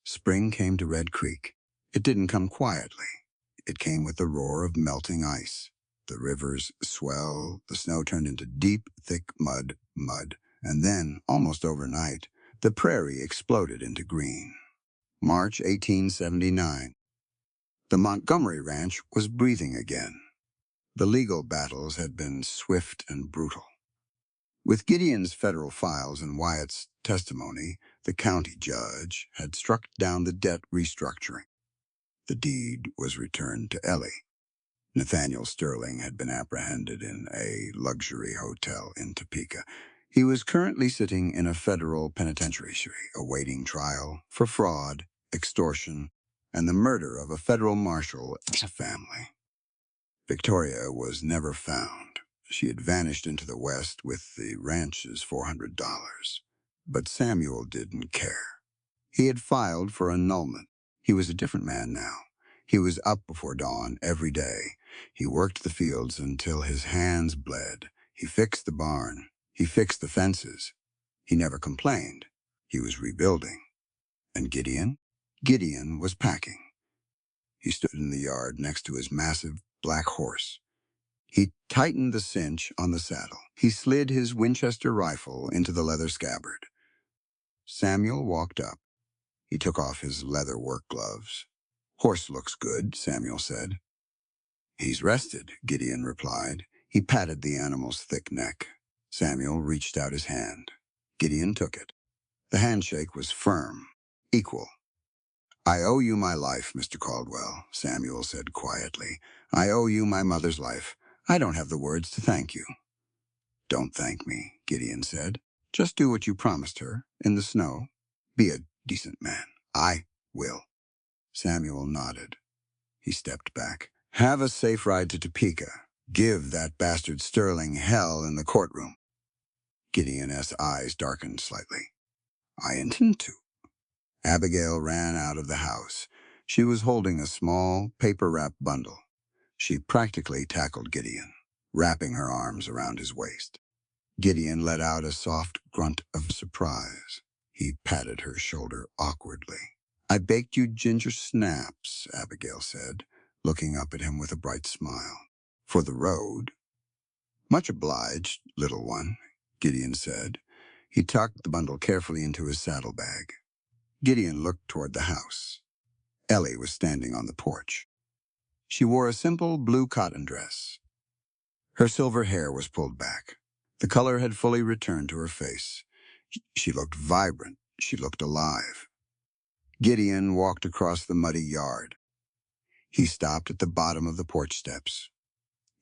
Spring came to Red Creek. It didn't come quietly. It came with the roar of melting ice. The rivers swelled, the snow turned into deep, thick mud, and then, almost overnight, the prairie exploded into green. March 1879. The Montgomery Ranch was breathing again. The legal battles had been swift and brutal. With Gideon's federal files and Wyatt's testimony, the county judge had struck down the debt restructuring. The deed was returned to Ellie. Nathaniel Sterling had been apprehended in a luxury hotel in Topeka. He was currently sitting in a federal penitentiary, awaiting trial for fraud, extortion, and the murder of a federal marshal and a family. Victoria was never found. She had vanished into the West with the ranch's $400. But Samuel didn't care. He had filed for annulment. He was a different man now. He was up before dawn every day. He worked the fields until his hands bled. He fixed the barn. He fixed the fences. He never complained. He was rebuilding. And Gideon? Gideon was packing. He stood in the yard next to his massive black horse. He tightened the cinch on the saddle. He slid his Winchester rifle into the leather scabbard. Samuel walked up. He took off his leather work gloves. "Horse looks good," Samuel said. "He's rested," Gideon replied. He patted the animal's thick neck. Samuel reached out his hand. Gideon took it. The handshake was firm, equal. "I owe you my life, Mr. Caldwell," Samuel said quietly. "I owe you my mother's life. I don't have the words to thank you." "Don't thank me," Gideon said. "Just do what you promised her, in the snow. Be a decent man." "I will." Samuel nodded. He stepped back. "Have a safe ride to Topeka. Give that bastard Sterling hell in the courtroom." Gideon's eyes darkened slightly. "I intend to." Abigail ran out of the house. She was holding a small, paper-wrapped bundle. She practically tackled Gideon, wrapping her arms around his waist. Gideon let out a soft grunt of surprise. He patted her shoulder awkwardly. "I baked you ginger snaps," Abigail said, looking up at him with a bright smile. "For the road." "Much obliged, little one," Gideon said. He tucked the bundle carefully into his saddlebag. Gideon looked toward the house. Ellie was standing on the porch. She wore a simple blue cotton dress. Her silver hair was pulled back. The color had fully returned to her face. She looked vibrant. She looked alive. Gideon walked across the muddy yard. He stopped at the bottom of the porch steps.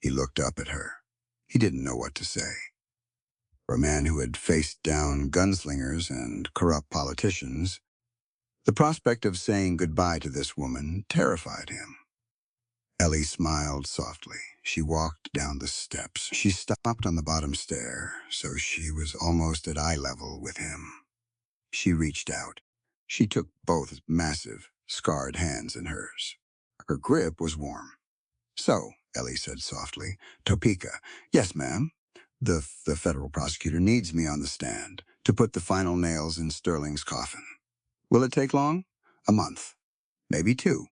He looked up at her. He didn't know what to say. For a man who had faced down gunslingers and corrupt politicians, the prospect of saying goodbye to this woman terrified him. Ellie smiled softly. She walked down the steps. She stopped on the bottom stair, so she was almost at eye level with him. She reached out. She took both massive, scarred hands in hers. Her grip was warm. "So," Ellie said softly, "Topeka." "Yes, ma'am. The federal prosecutor needs me on the stand to put the final nails in Sterling's coffin. Will it take long? A month. Maybe 2.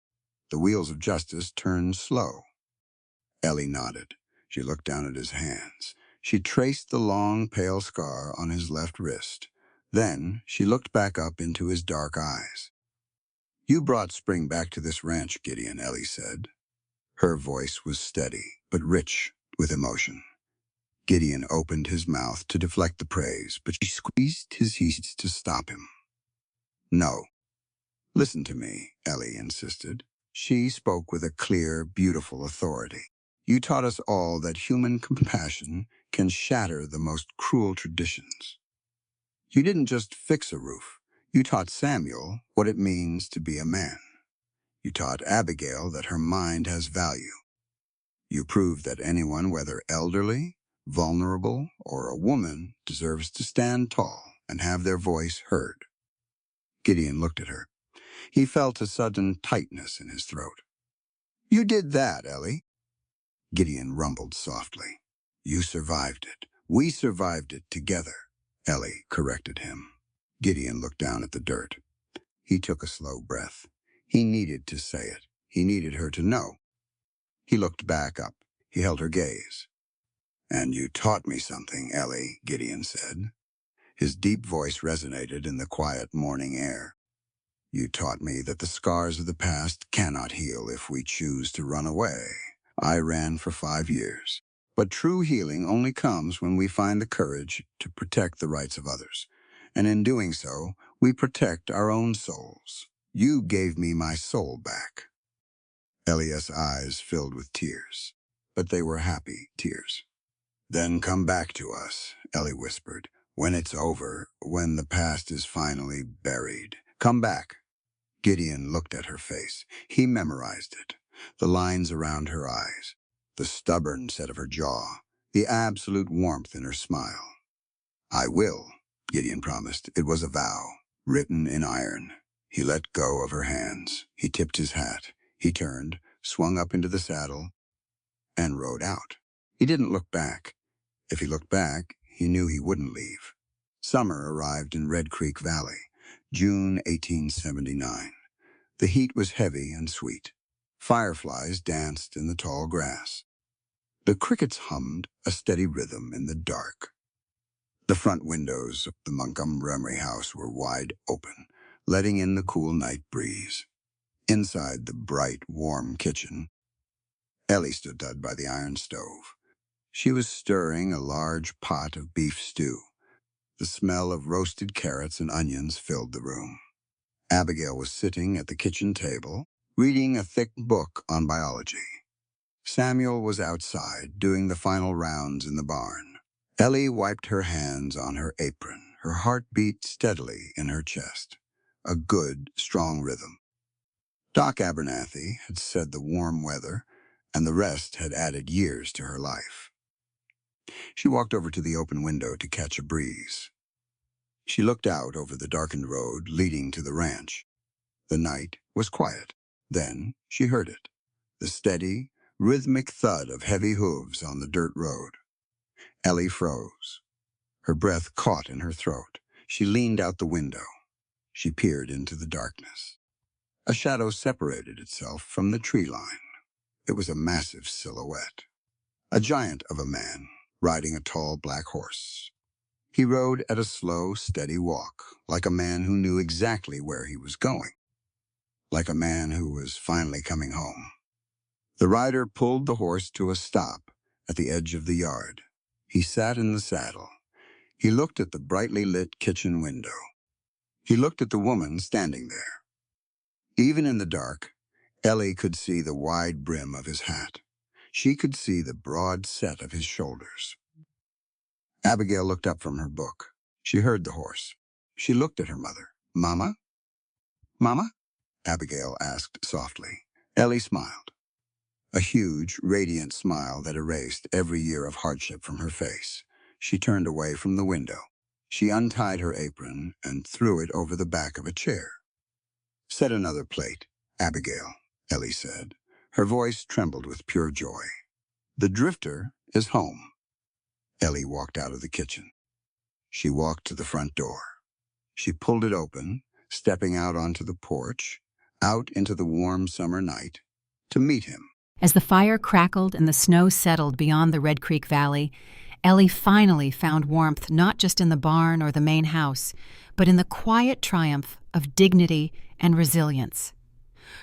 The wheels of justice turn slow." Ellie nodded. She looked down at his hands. She traced the long, pale scar on his left wrist. Then she looked back up into his dark eyes. "You brought spring back to this ranch, Gideon," Ellie said. Her voice was steady, but rich with emotion. Gideon opened his mouth to deflect the praise, but she squeezed his teeth to stop him. "No. Listen to me," Ellie insisted. She spoke with a clear, beautiful authority. "You taught us all that human compassion can shatter the most cruel traditions. You didn't just fix a roof. You taught Samuel what it means to be a man. You taught Abigail that her mind has value. You proved that anyone, whether elderly, vulnerable, or a woman, deserves to stand tall and have their voice heard." Gideon looked at her. He felt a sudden tightness in his throat. "You did that, Ellie." Gideon rumbled softly. "You survived it. We survived it together," Ellie corrected him. Gideon looked down at the dirt. He took a slow breath. He needed to say it. He needed her to know. He looked back up. He held her gaze. "And you taught me something, Ellie," Gideon said. His deep voice resonated in the quiet morning air. "You taught me that the scars of the past cannot heal if we choose to run away. I ran for 5 years. But true healing only comes when we find the courage to protect the rights of others. And in doing so, we protect our own souls. You gave me my soul back." Elias' eyes filled with tears, but they were happy tears. "Then come back to us," Ellie whispered. "When it's over, when the past is finally buried. Come back." Gideon looked at her face. He memorized it. The lines around her eyes, the stubborn set of her jaw, the absolute warmth in her smile. "I will," Gideon promised. It was a vow, written in iron. He let go of her hands. He tipped his hat. He turned, swung up into the saddle, and rode out. He didn't look back. If he looked back, he knew he wouldn't leave. Summer arrived in Red Creek Valley, June 1879. The heat was heavy and sweet. Fireflies danced in the tall grass. The crickets hummed a steady rhythm in the dark. The front windows of the Montgomery house were wide open, letting in the cool night breeze. Inside the bright, warm kitchen, Ellie stood by the iron stove. She was stirring a large pot of beef stew. The smell of roasted carrots and onions filled the room. Abigail was sitting at the kitchen table, reading a thick book on biology. Samuel was outside, doing the final rounds in the barn. Ellie wiped her hands on her apron. Her heart beat steadily in her chest. A good, strong rhythm. Doc Abernathy had said the warm weather, and the rest had added years to her life. She walked over to the open window to catch a breeze. She looked out over the darkened road leading to the ranch. The night was quiet. Then she heard it, the steady, rhythmic thud of heavy hooves on the dirt road. Ellie froze. Her breath caught in her throat. She leaned out the window. She peered into the darkness. A shadow separated itself from the tree line. It was a massive silhouette. A giant of a man, riding a tall black horse. He rode at a slow, steady walk, like a man who knew exactly where he was going. Like a man who was finally coming home. The rider pulled the horse to a stop at the edge of the yard. He sat in the saddle. He looked at the brightly lit kitchen window. He looked at the woman standing there. Even in the dark, Ellie could see the wide brim of his hat. She could see the broad set of his shoulders. Abigail looked up from her book. She heard the horse. She looked at her mother. "Mama? Mama?" Abigail asked softly. Ellie smiled. A huge, radiant smile that erased every year of hardship from her face. She turned away from the window. She untied her apron and threw it over the back of a chair. "Set another plate, Abigail," Ellie said. Her voice trembled with pure joy. "The drifter is home." Ellie walked out of the kitchen. She walked to the front door. She pulled it open, stepping out onto the porch, out into the warm summer night, to meet him. As the fire crackled and the snow settled beyond the Red Creek Valley, Ellie finally found warmth not just in the barn or the main house, but in the quiet triumph of dignity and resilience.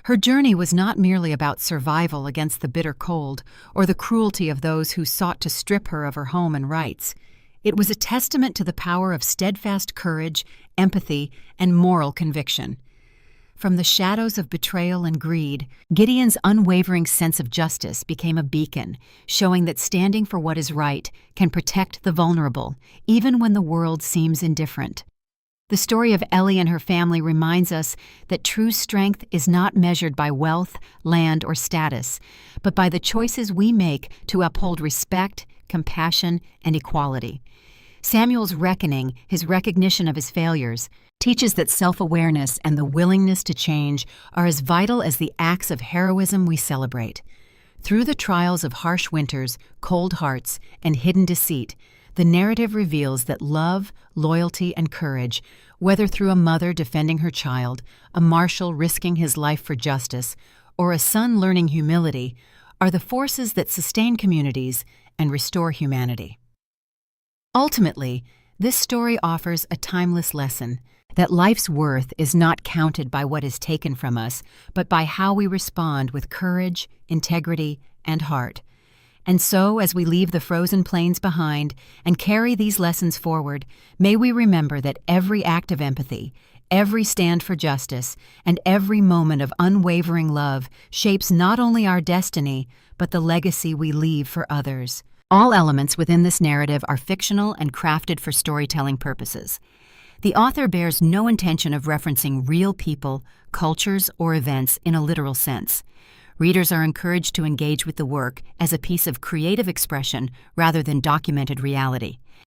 Her journey was not merely about survival against the bitter cold or the cruelty of those who sought to strip her of her home and rights. It was a testament to the power of steadfast courage, empathy, and moral conviction. From the shadows of betrayal and greed, Gideon's unwavering sense of justice became a beacon, showing that standing for what is right can protect the vulnerable, even when the world seems indifferent. The story of Ellie and her family reminds us that true strength is not measured by wealth, land, or status, but by the choices we make to uphold respect, compassion, and equality. Samuel's reckoning, his recognition of his failures, teaches that self-awareness and the willingness to change are as vital as the acts of heroism we celebrate. Through the trials of harsh winters, cold hearts, and hidden deceit, the narrative reveals that love, loyalty, and courage, whether through a mother defending her child, a marshal risking his life for justice, or a son learning humility, are the forces that sustain communities and restore humanity. Ultimately, this story offers a timeless lesson that life's worth is not counted by what is taken from us, but by how we respond with courage, integrity, and heart. And so, as we leave the frozen plains behind and carry these lessons forward, may we remember that every act of empathy, every stand for justice, and every moment of unwavering love shapes not only our destiny, but the legacy we leave for others. All elements within this narrative are fictional and crafted for storytelling purposes. The author bears no intention of referencing real people, cultures, or events in a literal sense. Readers are encouraged to engage with the work as a piece of creative expression rather than documented reality.